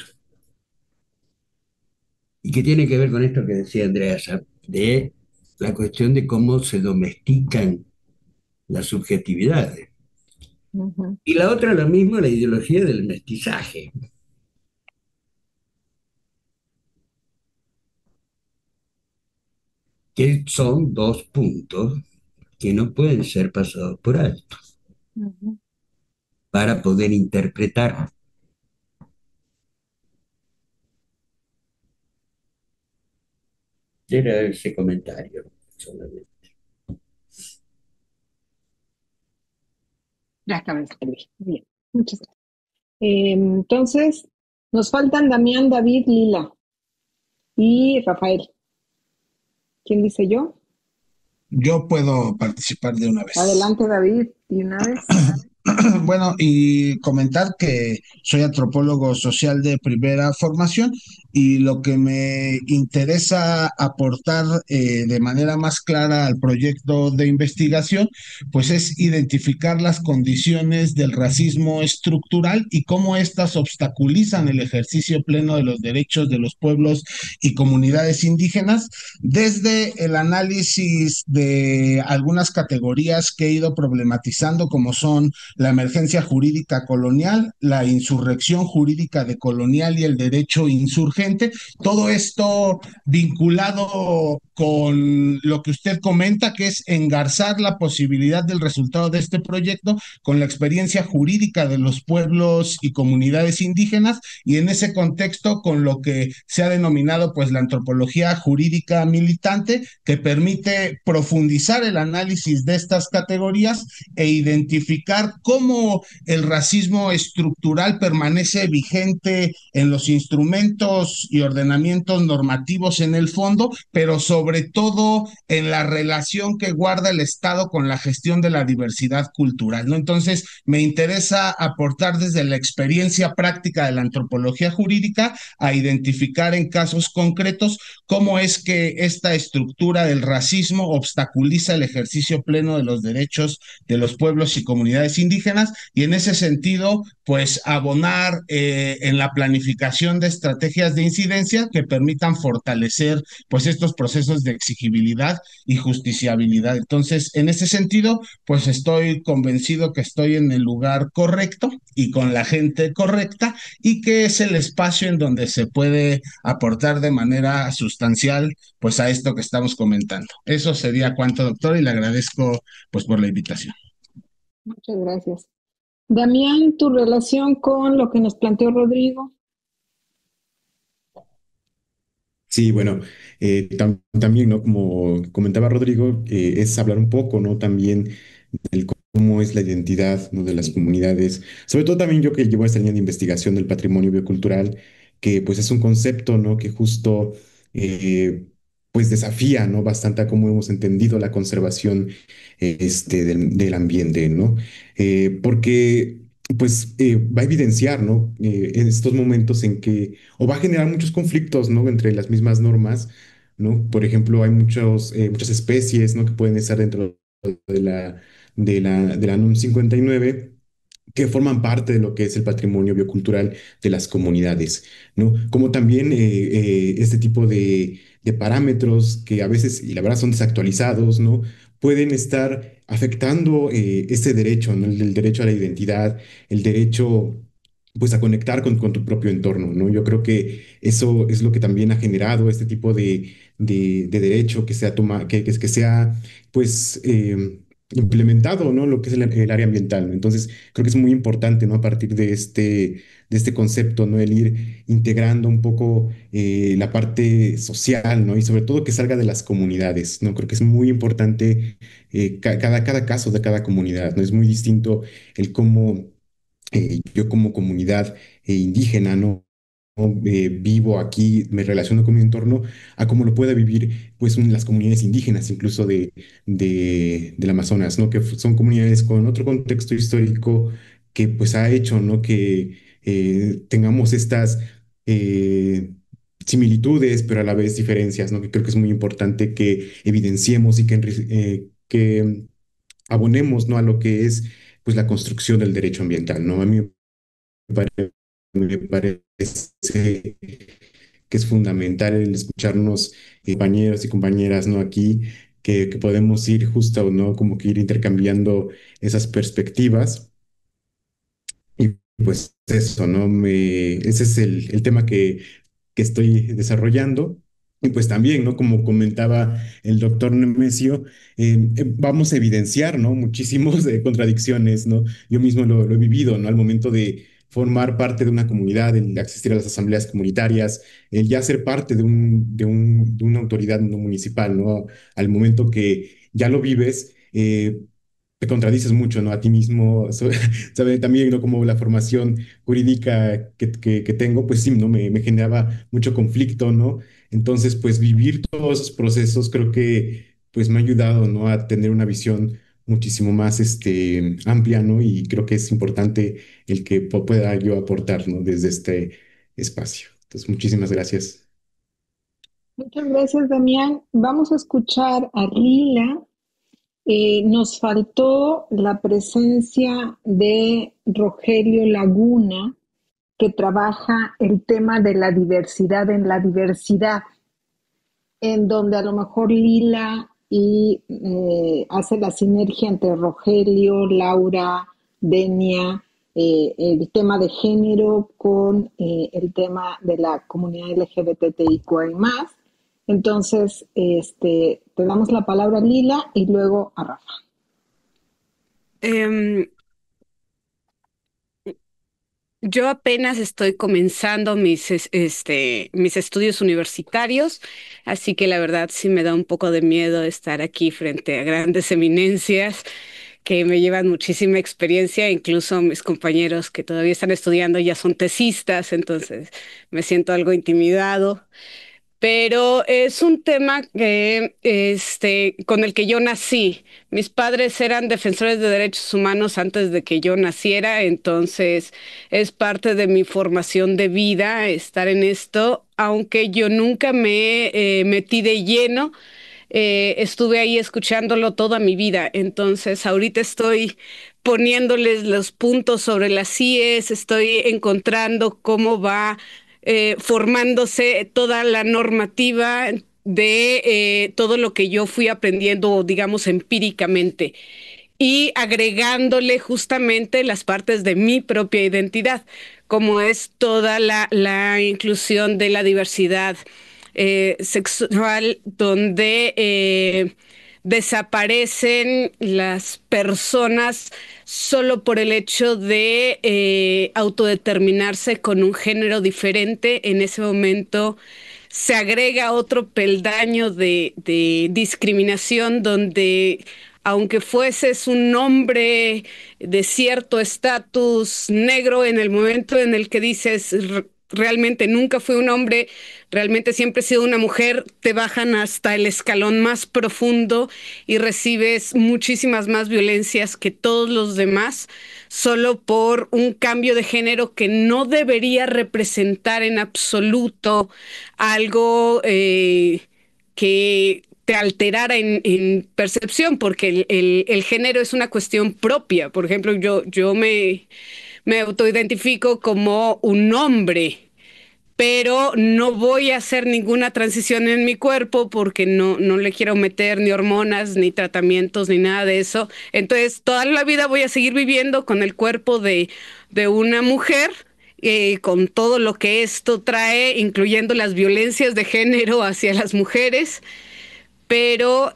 y que tiene que ver con esto que decía Andreasa, de la cuestión de cómo se domestican las subjetividades. Ujú. Y la otra, lo mismo, la ideología del mestizaje, que son dos puntos que no pueden ser pasados por alto Ujú. para poder interpretar. Era ese comentario solamente. Ya acabé de escribir. Bien, muchas gracias. Entonces, nos faltan Damián, David, Lila y Rafael. ¿Quién dice yo? Yo puedo participar de una vez. Adelante, David, y una vez. Bueno, y comentar que soy antropólogo social de primera formación y lo que me interesa aportar de manera más clara al proyecto de investigación, pues es identificar las condiciones del racismo estructural y cómo éstas obstaculizan el ejercicio pleno de los derechos de los pueblos y comunidades indígenas desde el análisis de algunas categorías que he ido problematizando, como son la emergencia jurídica colonial, la insurrección jurídica decolonial y el derecho insurgente. Todo esto vinculado con lo que usted comenta, que es engarzar la posibilidad del resultado de este proyecto con la experiencia jurídica de los pueblos y comunidades indígenas y en ese contexto con lo que se ha denominado pues la antropología jurídica militante, que permite profundizar el análisis de estas categorías e identificar cómo el racismo estructural permanece vigente en los instrumentos y ordenamientos normativos en el fondo, pero sobre todo en la relación que guarda el Estado con la gestión de la diversidad cultural, ¿no? Entonces, me interesa aportar desde la experiencia práctica de la antropología jurídica a identificar en casos concretos cómo es que esta estructura del racismo obstaculiza el ejercicio pleno de los derechos de los pueblos y comunidades indígenas y en ese sentido, pues abonar en la planificación de estrategias de incidencia que permitan fortalecer pues estos procesos de exigibilidad y justiciabilidad. Entonces, en ese sentido, pues estoy convencido que estoy en el lugar correcto y con la gente correcta y que es el espacio en donde se puede aportar de manera sustancial pues a esto que estamos comentando. Eso sería cuanto, doctor, y le agradezco pues por la invitación. Muchas gracias. Damián, tu relación con lo que nos planteó Rodrigo. Sí, bueno, también, ¿no? Como comentaba Rodrigo, es hablar un poco, ¿no? También del cómo es la identidad, ¿no? De las comunidades. Sobre todo también yo que llevo esta línea de investigación del patrimonio biocultural, que pues es un concepto, ¿no? Que justo, eh, pues desafía, ¿no? Bastante a cómo hemos entendido la conservación, del ambiente, ¿no? Porque pues va a evidenciar, ¿no? En estos momentos en que, o va a generar muchos conflictos, ¿no? Entre las mismas normas, ¿no? Por ejemplo, hay muchas especies, ¿no? Que pueden estar dentro de la NUM 59 que forman parte de lo que es el patrimonio biocultural de las comunidades, ¿no? Como también este tipo de parámetros que a veces, y la verdad son desactualizados, ¿no? Pueden estar afectando este derecho, ¿no? El derecho a la identidad, el derecho, pues, a conectar con tu propio entorno, ¿no? Yo creo que eso es lo que también ha generado este tipo de derecho que sea que sea, pues, implementado, ¿no? Lo que es el área ambiental, ¿no? Entonces, creo que es muy importante, ¿no? A partir de este concepto, ¿no? El ir integrando un poco la parte social, ¿no? Y sobre todo que salga de las comunidades, ¿no? Creo que es muy importante cada caso de cada comunidad, ¿no? Es muy distinto el cómo yo como comunidad indígena, ¿no? Vivo aquí, me relaciono con mi entorno, a cómo lo pueda vivir pues las comunidades indígenas, incluso del Amazonas, ¿no? Que son comunidades con otro contexto histórico que pues ha hecho, ¿no? Que tengamos estas similitudes, pero a la vez diferencias, ¿no? Que creo que es muy importante que evidenciemos y que abonemos, ¿no? A lo que es pues la construcción del derecho ambiental, ¿no? A mí me parece que es fundamental el escucharnos, compañeros y compañeras, ¿no? Aquí, que podemos ir justo, ¿no? Como que ir intercambiando esas perspectivas. Y pues eso, ¿no? Ese es el tema que estoy desarrollando. Y pues también, ¿no? Como comentaba el doctor Nemesio, vamos a evidenciar, ¿no? Muchísimas contradicciones, ¿no? Yo mismo lo he vivido, ¿no? Al momento de formar parte de una comunidad, el asistir a las asambleas comunitarias, el ya ser parte de una autoridad no municipal, ¿no? Al momento que ya lo vives, te contradices mucho, ¿no? A ti mismo, ¿sabe? También, ¿no? Como la formación jurídica que tengo, pues sí, ¿no? Me generaba mucho conflicto, ¿no? Entonces, pues vivir todos esos procesos creo que, pues me ha ayudado, ¿no? A tener una visión muchísimo más, amplia, ¿no? Y creo que es importante el que pueda yo aportar, ¿no? Desde este espacio. Entonces, muchísimas gracias. Muchas gracias, Damián. Vamos a escuchar a Lila. Nos faltó la presencia de Rogelio Laguna, que trabaja el tema de la diversidad en la diversidad, en donde a lo mejor Lila hace la sinergia entre Rogelio, Laura, Denia, el tema de género con el tema de la comunidad LGBTIQI+. Entonces, te damos la palabra a Lila y luego a Rafa. Yo apenas estoy comenzando mis estudios universitarios, así que la verdad sí me da un poco de miedo estar aquí frente a grandes eminencias que me llevan muchísima experiencia, incluso mis compañeros que todavía están estudiando ya son tesistas, entonces me siento algo intimidado. Pero es un tema con el que yo nací. Mis padres eran defensores de derechos humanos antes de que yo naciera, entonces es parte de mi formación de vida estar en esto, aunque yo nunca me metí de lleno. Estuve ahí escuchándolo toda mi vida, entonces ahorita estoy poniéndoles los puntos sobre las IES, estoy encontrando cómo va formándose toda la normativa de todo lo que yo fui aprendiendo, digamos, empíricamente y agregándole justamente las partes de mi propia identidad, como es toda la inclusión de la diversidad sexual, donde desaparecen las personas solo por el hecho de autodeterminarse con un género diferente. En ese momento se agrega otro peldaño de discriminación donde, aunque fueses un hombre de cierto estatus negro, en el momento en el que dices realmente nunca fui un hombre, realmente siempre he sido una mujer, te bajan hasta el escalón más profundo y recibes muchísimas más violencias que todos los demás, solo por un cambio de género que no debería representar en absoluto algo que te alterara en percepción, porque el género es una cuestión propia. Por ejemplo, yo me autoidentifico como un hombre, pero no voy a hacer ninguna transición en mi cuerpo porque no le quiero meter ni hormonas, ni tratamientos, ni nada de eso. Entonces, toda la vida voy a seguir viviendo con el cuerpo de una mujer, con todo lo que esto trae, incluyendo las violencias de género hacia las mujeres, pero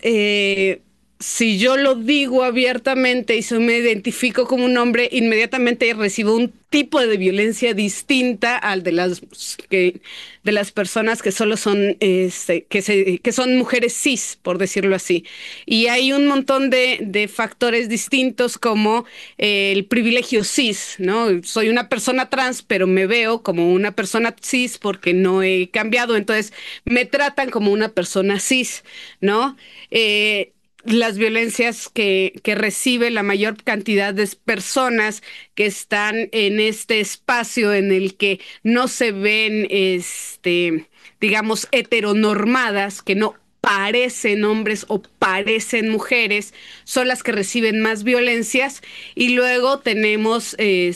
si yo lo digo abiertamente y se me identifico como un hombre, inmediatamente recibo un tipo de violencia distinta al de las personas que solo son que son mujeres cis, por decirlo así. Y hay un montón de factores distintos como el privilegio cis, ¿no? Soy una persona trans, pero me veo como una persona cis porque no he cambiado, entonces me tratan como una persona cis, ¿no? Las violencias que recibe la mayor cantidad de personas que están en este espacio en el que no se ven, digamos, heteronormadas, que no parecen hombres o parecen mujeres, son las que reciben más violencias. Y luego tenemos el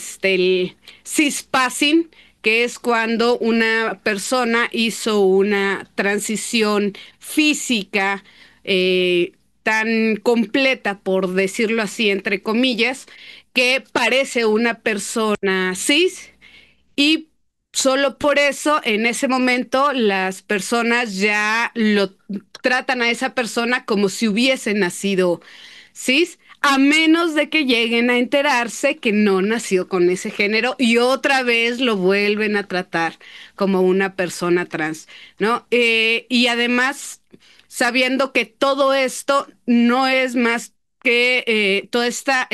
cispassing, que es cuando una persona hizo una transición física, tan completa, por decirlo así, entre comillas, que parece una persona cis y solo por eso en ese momento las personas ya lo tratan a esa persona como si hubiese nacido cis, a menos de que lleguen a enterarse que no nació con ese género y otra vez lo vuelven a tratar como una persona trans, ¿no? Y además, sabiendo que todo esto no es más que toda esta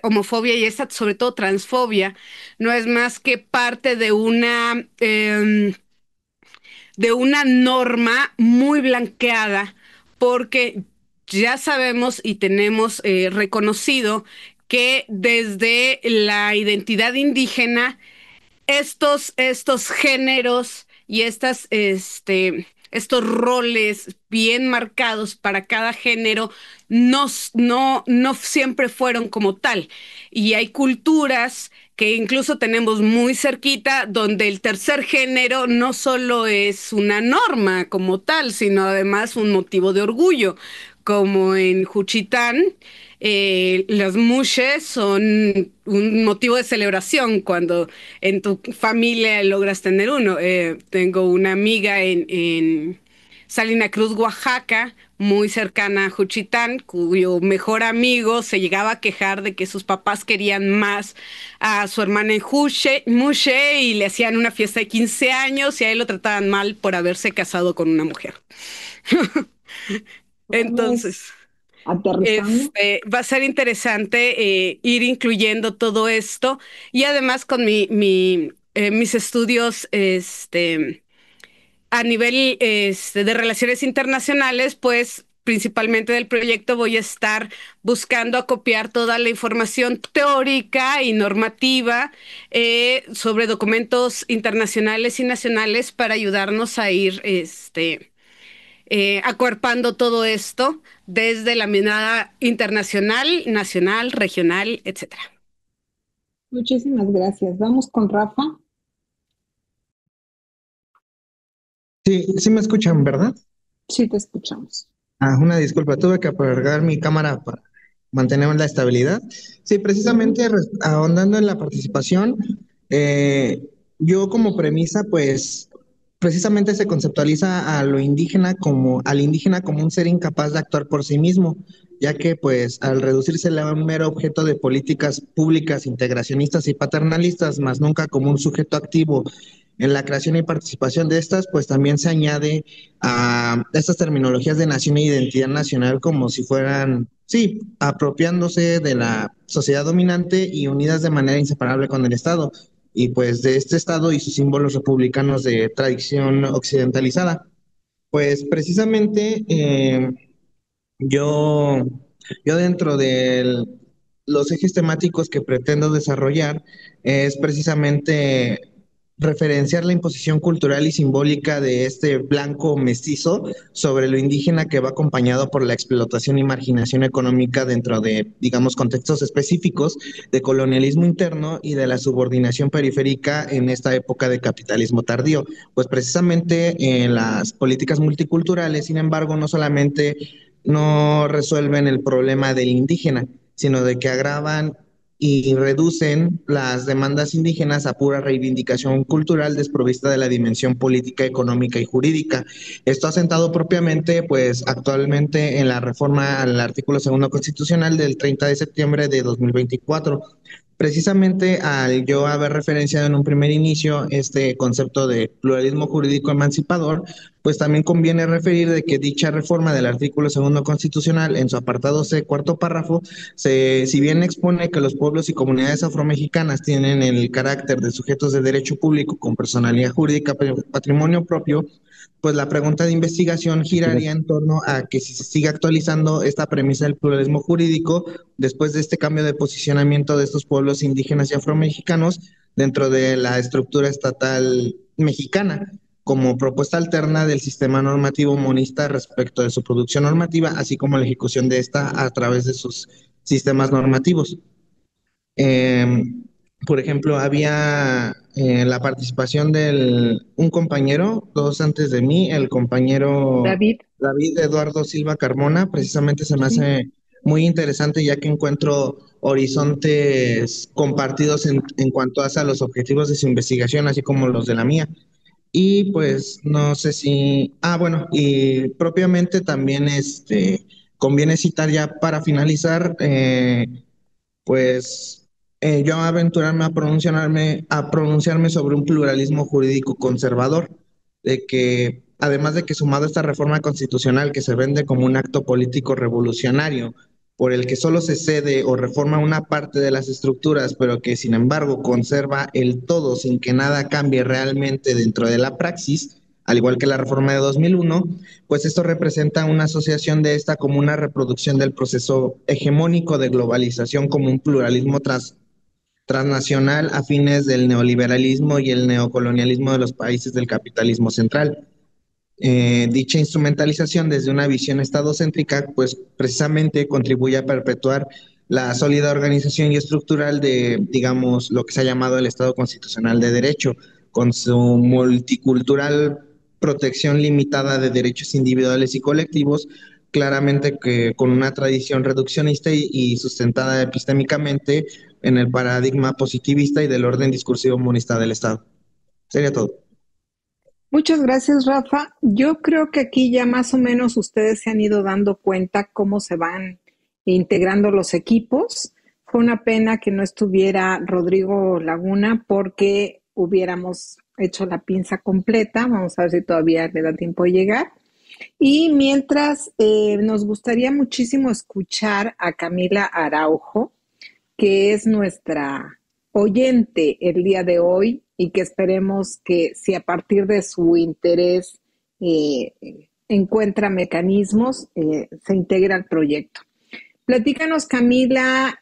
homofobia y esta, sobre todo, transfobia, no es más que parte de una norma muy blanqueada, porque ya sabemos y tenemos reconocido que desde la identidad indígena estos géneros y estos roles bien marcados para cada género no siempre fueron como tal. Y hay culturas que incluso tenemos muy cerquita, donde el tercer género no solo es una norma como tal, sino además un motivo de orgullo, como en Juchitán. Las mushes son un motivo de celebración cuando en tu familia logras tener uno. Tengo una amiga en Salina Cruz, Oaxaca, muy cercana a Juchitán, cuyo mejor amigo se llegaba a quejar de que sus papás querían más a su hermana en Mushe y le hacían una fiesta de 15 años y a él lo trataban mal por haberse casado con una mujer. Entonces, Aterrizando. va a ser interesante ir incluyendo todo esto y además con mis estudios a nivel de relaciones internacionales, pues principalmente del proyecto voy a estar buscando acopiar toda la información teórica y normativa sobre documentos internacionales y nacionales para ayudarnos a ir acuerpando todo esto desde la mirada internacional, nacional, regional, etcétera. Muchísimas gracias. Vamos con Rafa. Sí, sí me escuchan, ¿verdad? Sí, te escuchamos. Una disculpa, tuve que apagar mi cámara para mantener la estabilidad. Sí, precisamente ahondando en la participación, yo como premisa, pues precisamente se conceptualiza a lo indígena al indígena como un ser incapaz de actuar por sí mismo, ya que pues al reducirse a un mero objeto de políticas públicas integracionistas y paternalistas, más nunca como un sujeto activo en la creación y participación de estas, pues también se añade a estas terminologías de nación e identidad nacional como si fueran, sí, apropiándose de la sociedad dominante y unidas de manera inseparable con el Estado, y pues de este Estado y sus símbolos republicanos de tradición occidentalizada. Pues precisamente yo, yo dentro de los ejes temáticos que pretendo desarrollar es precisamente referenciar la imposición cultural y simbólica de este blanco mestizo sobre lo indígena que va acompañado por la explotación y marginación económica dentro de, digamos, contextos específicos de colonialismo interno y de la subordinación periférica en esta época de capitalismo tardío. Pues precisamente en las políticas multiculturales, sin embargo, no solamente no resuelven el problema del indígena, sino de que agravan y reducen las demandas indígenas a pura reivindicación cultural desprovista de la dimensión política, económica y jurídica. Esto asentado propiamente, pues actualmente en la reforma al artículo segundo constitucional del 30 de septiembre de 2024. Precisamente al yo haber referenciado en un primer inicio este concepto de pluralismo jurídico emancipador, pues también conviene referir de que dicha reforma del artículo segundo constitucional, en su apartado C, cuarto párrafo, si bien expone que los pueblos y comunidades afromexicanas tienen el carácter de sujetos de derecho público con personalidad jurídica, patrimonio propio, pues la pregunta de investigación giraría en torno a que si se sigue actualizando esta premisa del pluralismo jurídico después de este cambio de posicionamiento de estos pueblos indígenas y afromexicanos dentro de la estructura estatal mexicana, como propuesta alterna del sistema normativo monista respecto de su producción normativa, así como la ejecución de esta a través de sus sistemas normativos. Eh, por ejemplo, había la participación de un compañero, dos antes de mí, el compañero David Eduardo Silva Carmona. Precisamente se me hace muy interesante ya que encuentro horizontes compartidos en cuanto a los objetivos de su investigación, así como los de la mía. Y pues no sé si, bueno, y propiamente también conviene citar ya para finalizar, pues yo aventurarme a pronunciarme sobre un pluralismo jurídico conservador, de que además de que sumado a esta reforma constitucional que se vende como un acto político revolucionario, por el que solo se cede o reforma una parte de las estructuras, pero que sin embargo conserva el todo sin que nada cambie realmente dentro de la praxis, al igual que la reforma de 2001, pues esto representa una asociación de esta como una reproducción del proceso hegemónico de globalización como un pluralismo transnacional a fines del neoliberalismo y el neocolonialismo de los países del capitalismo central. Dicha instrumentalización desde una visión estadocéntrica, pues precisamente contribuye a perpetuar la sólida organización y estructural de, digamos, lo que se ha llamado el Estado Constitucional de Derecho, con su multicultural protección limitada de derechos individuales y colectivos, claramente que con una tradición reduccionista y sustentada epistémicamente en el paradigma positivista y del orden discursivo monista del Estado. Sería todo. Muchas gracias, Rafa. Yo creo que aquí ya más o menos ustedes se han ido dando cuenta cómo se van integrando los equipos. Fue una pena que no estuviera Rodrigo Laguna porque hubiéramos hecho la pinza completa. Vamos a ver si todavía le da tiempo de llegar. Y mientras nos gustaría muchísimo escuchar a Camila Araujo, que es nuestra oyente el día de hoy y que esperemos que si a partir de su interés encuentra mecanismos, se integre al proyecto. Platícanos, Camila,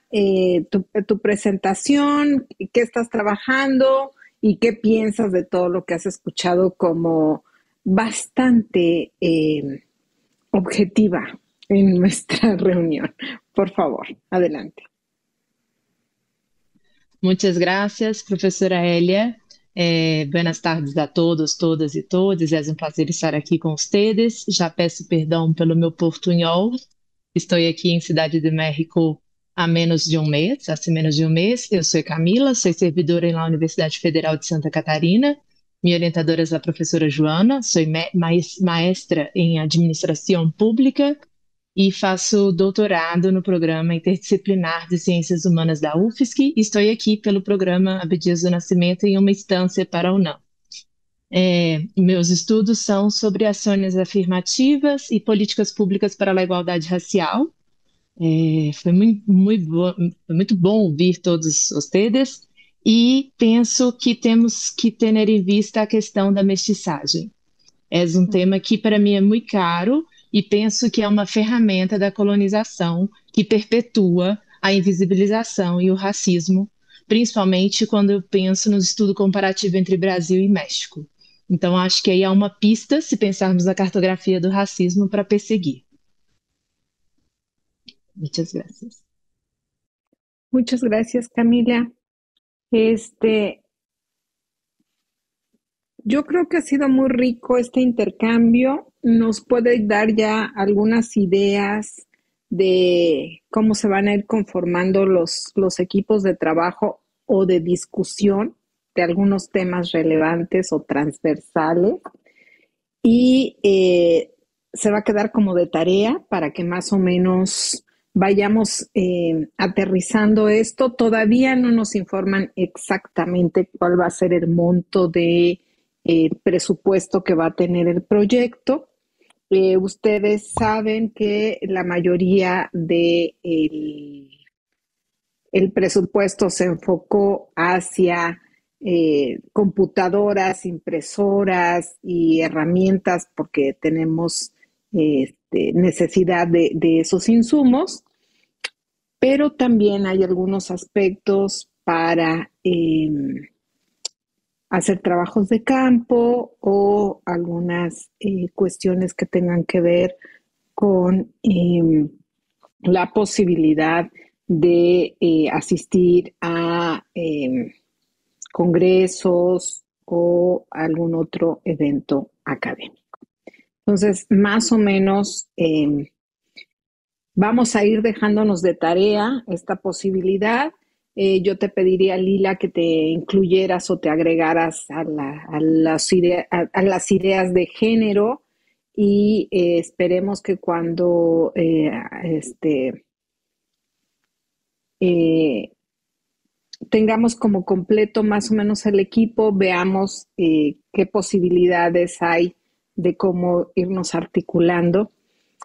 tu presentación, qué estás trabajando y qué piensas de todo lo que has escuchado como bastante objetiva en nuestra reunión. Por favor, adelante. Muchas gracias, professora Elia. Buenas tardes a todos, todas e todos. É um prazer estar aqui com vocês. Já peço perdão pelo meu portunhol. Estou aqui em Cidade de México há menos de um mês, Eu sou Camila, sou servidora na Universidade Federal de Santa Catarina. Minha orientadora é a professora Joana, sou maestra em Administração Pública e faço doutorado no Programa Interdisciplinar de Ciências Humanas da UFSC e estou aqui pelo Programa Abdias do Nascimento em uma instância para a UNAM. Meus estudos são sobre ações afirmativas e políticas públicas para a igualdade racial. Foi muito bom ouvir todos vocês e penso que temos que ter em vista a questão da mestiçagem. É um tema que para mim é muito caro e penso que é uma ferramenta da colonização que perpetua a invisibilização e o racismo, principalmente quando eu penso no estudo comparativo entre Brasil e México. Então, acho que aí há uma pista, se pensarmos na cartografia do racismo, para perseguir. Muchas gracias. Muchas gracias, Camila. Yo creo que ha sido muy rico este intercambio. Nos puede dar ya algunas ideas de cómo se van a ir conformando los equipos de trabajo o de discusión de algunos temas relevantes o transversales, y se va a quedar como de tarea para que más o menos vayamos aterrizando esto. Todavía no nos informan exactamente cuál va a ser el monto de presupuesto que va a tener el proyecto. Ustedes saben que la mayoría de el presupuesto se enfocó hacia computadoras, impresoras y herramientas, porque tenemos necesidad de esos insumos, pero también hay algunos aspectos para hacer trabajos de campo o algunas cuestiones que tengan que ver con la posibilidad de asistir a congresos o algún otro evento académico. Entonces, más o menos vamos a ir dejándonos de tarea esta posibilidad. Yo te pediría, Lila, que te incluyeras o te agregaras a las ideas de género, y esperemos que cuando tengamos como completo más o menos el equipo, veamos qué posibilidades hay de cómo irnos articulando,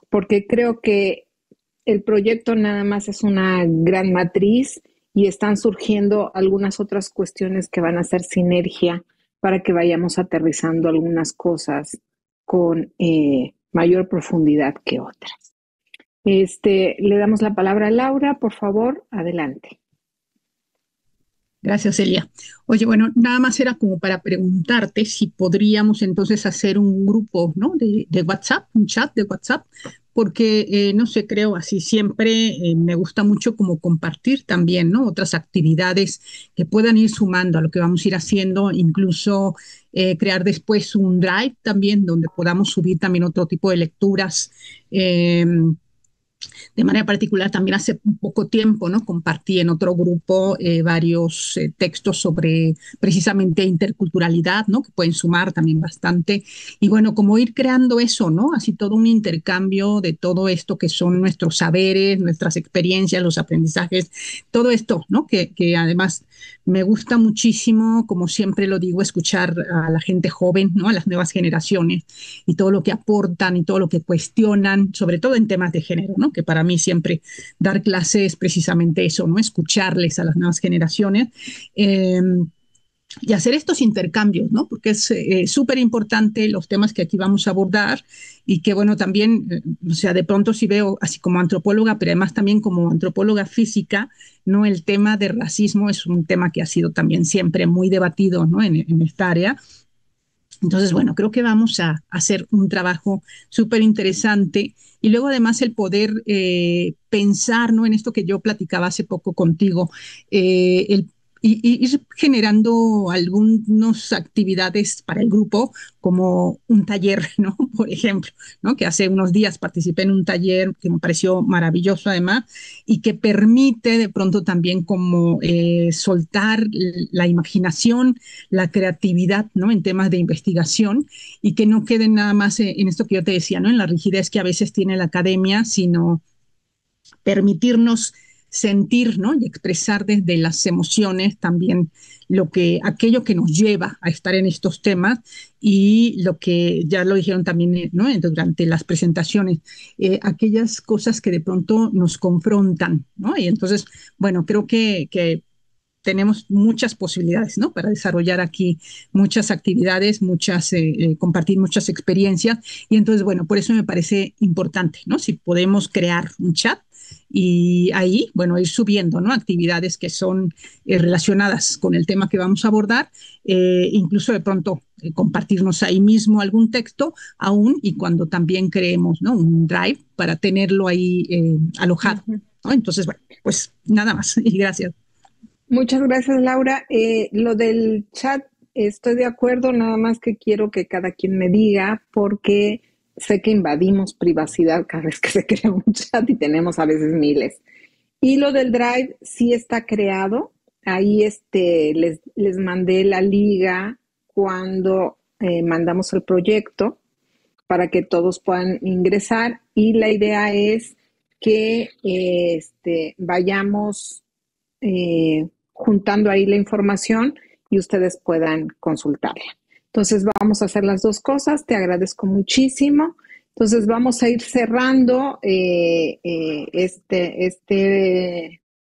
porque creo que el proyecto nada más es una gran matriz y están surgiendo algunas otras cuestiones que van a hacer sinergia para que vayamos aterrizando algunas cosas con mayor profundidad que otras. Le damos la palabra a Laura, por favor, adelante. Gracias, Celia. Oye, bueno, nada más era como para preguntarte si podríamos entonces hacer un grupo, ¿no? de WhatsApp, un chat de WhatsApp, porque, no sé, creo así siempre me gusta mucho como compartir también, ¿no? Otras actividades que puedan ir sumando a lo que vamos a ir haciendo, incluso crear después un drive también donde podamos subir también otro tipo de lecturas. De manera particular, también hace un poco tiempo, ¿no? Compartí en otro grupo varios textos sobre precisamente interculturalidad, ¿no? Que pueden sumar también bastante. Y bueno, como ir creando eso, ¿no? Así todo un intercambio de todo esto que son nuestros saberes, nuestras experiencias, los aprendizajes, todo esto, ¿no? Que además me gusta muchísimo, como siempre lo digo, escuchar a la gente joven, ¿no? A las nuevas generaciones y todo lo que aportan y todo lo que cuestionan, sobre todo en temas de género, ¿no? Que para mí siempre dar clases es precisamente eso, ¿no? Escucharles a las nuevas generaciones y hacer estos intercambios, ¿no? Porque es súper importante los temas que aquí vamos a abordar, y que, bueno, también, o sea, de pronto sí veo, así como antropóloga, pero además también como antropóloga física, ¿no? El tema de racismo es un tema que ha sido también siempre muy debatido, ¿no? En esta área. Entonces, bueno, creo que vamos a hacer un trabajo súper interesante, y luego además el poder pensar, ¿no? En esto que yo platicaba hace poco contigo, y ir generando algunas actividades para el grupo, como un taller, ¿no? Por ejemplo, ¿no? Que hace unos días participé en un taller que me pareció maravilloso además, y que permite de pronto también como soltar la imaginación, la creatividad, ¿no? En temas de investigación, y que no queden nada más en esto que yo te decía, ¿no? En la rigidez que a veces tiene la academia, sino permitirnos sentir, ¿no? Y expresar desde las emociones también aquello que nos lleva a estar en estos temas, y lo que ya lo dijeron también, ¿no? Durante las presentaciones, aquellas cosas que de pronto nos confrontan, ¿no? Y entonces, bueno, creo que tenemos muchas posibilidades, ¿no? Para desarrollar aquí muchas actividades, compartir muchas experiencias, y entonces, bueno, por eso me parece importante, ¿no? Si podemos crear un chat y ahí, bueno, ir subiendo, ¿no? Actividades que son relacionadas con el tema que vamos a abordar, incluso de pronto compartirnos ahí mismo algún texto, aún y cuando también creemos, ¿no? Un drive para tenerlo ahí alojado, ¿no? Entonces, bueno, pues nada más, y gracias. Muchas gracias, Laura. Lo del chat, estoy de acuerdo, nada más que quiero que cada quien me diga, porque sé que invadimos privacidad cada vez que se crea un chat y tenemos a veces miles. Y lo del Drive sí está creado. Ahí les mandé la liga cuando mandamos el proyecto para que todos puedan ingresar. Y la idea es que vayamos juntando ahí la información y ustedes puedan consultarla. Entonces vamos a hacer las dos cosas. Te agradezco muchísimo. Entonces vamos a ir cerrando este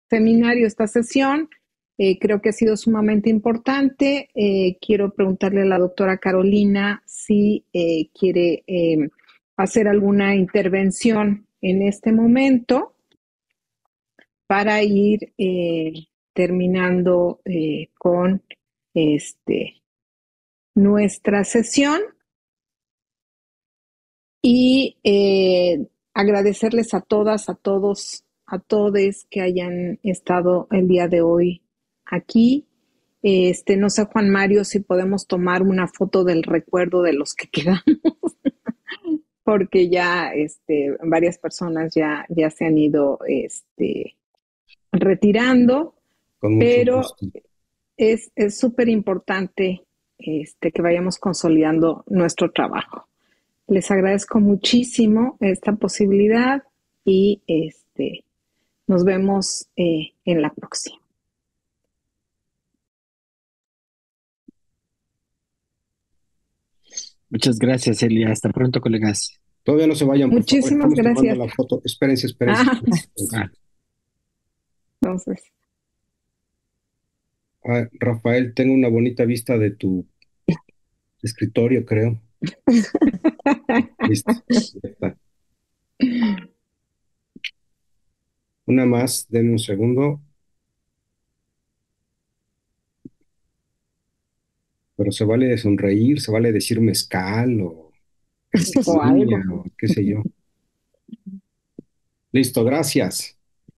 seminario, esta sesión. Creo que ha sido sumamente importante. Quiero preguntarle a la doctora Carolina si quiere hacer alguna intervención en este momento para ir terminando con nuestra sesión. Y agradecerles a todas, a todos, a todes que hayan estado el día de hoy aquí. No sé, Juan Mario, si podemos tomar una foto del recuerdo de los que quedamos, porque ya varias personas ya se han ido retirando, pero es súper importante que vayamos consolidando nuestro trabajo. Les agradezco muchísimo esta posibilidad y nos vemos en la próxima. Muchas gracias, Elia. Hasta pronto, colegas. Todavía no se vayan, por Muchísimas favor. Estamos gracias. tomando la foto. Espérense. Entonces. Rafael, tengo una bonita vista de tu escritorio, creo. Listo. Ya está. Una más, denme un segundo. Pero se vale sonreír, se vale decir mezcal o algo. o qué sé yo. Listo, gracias.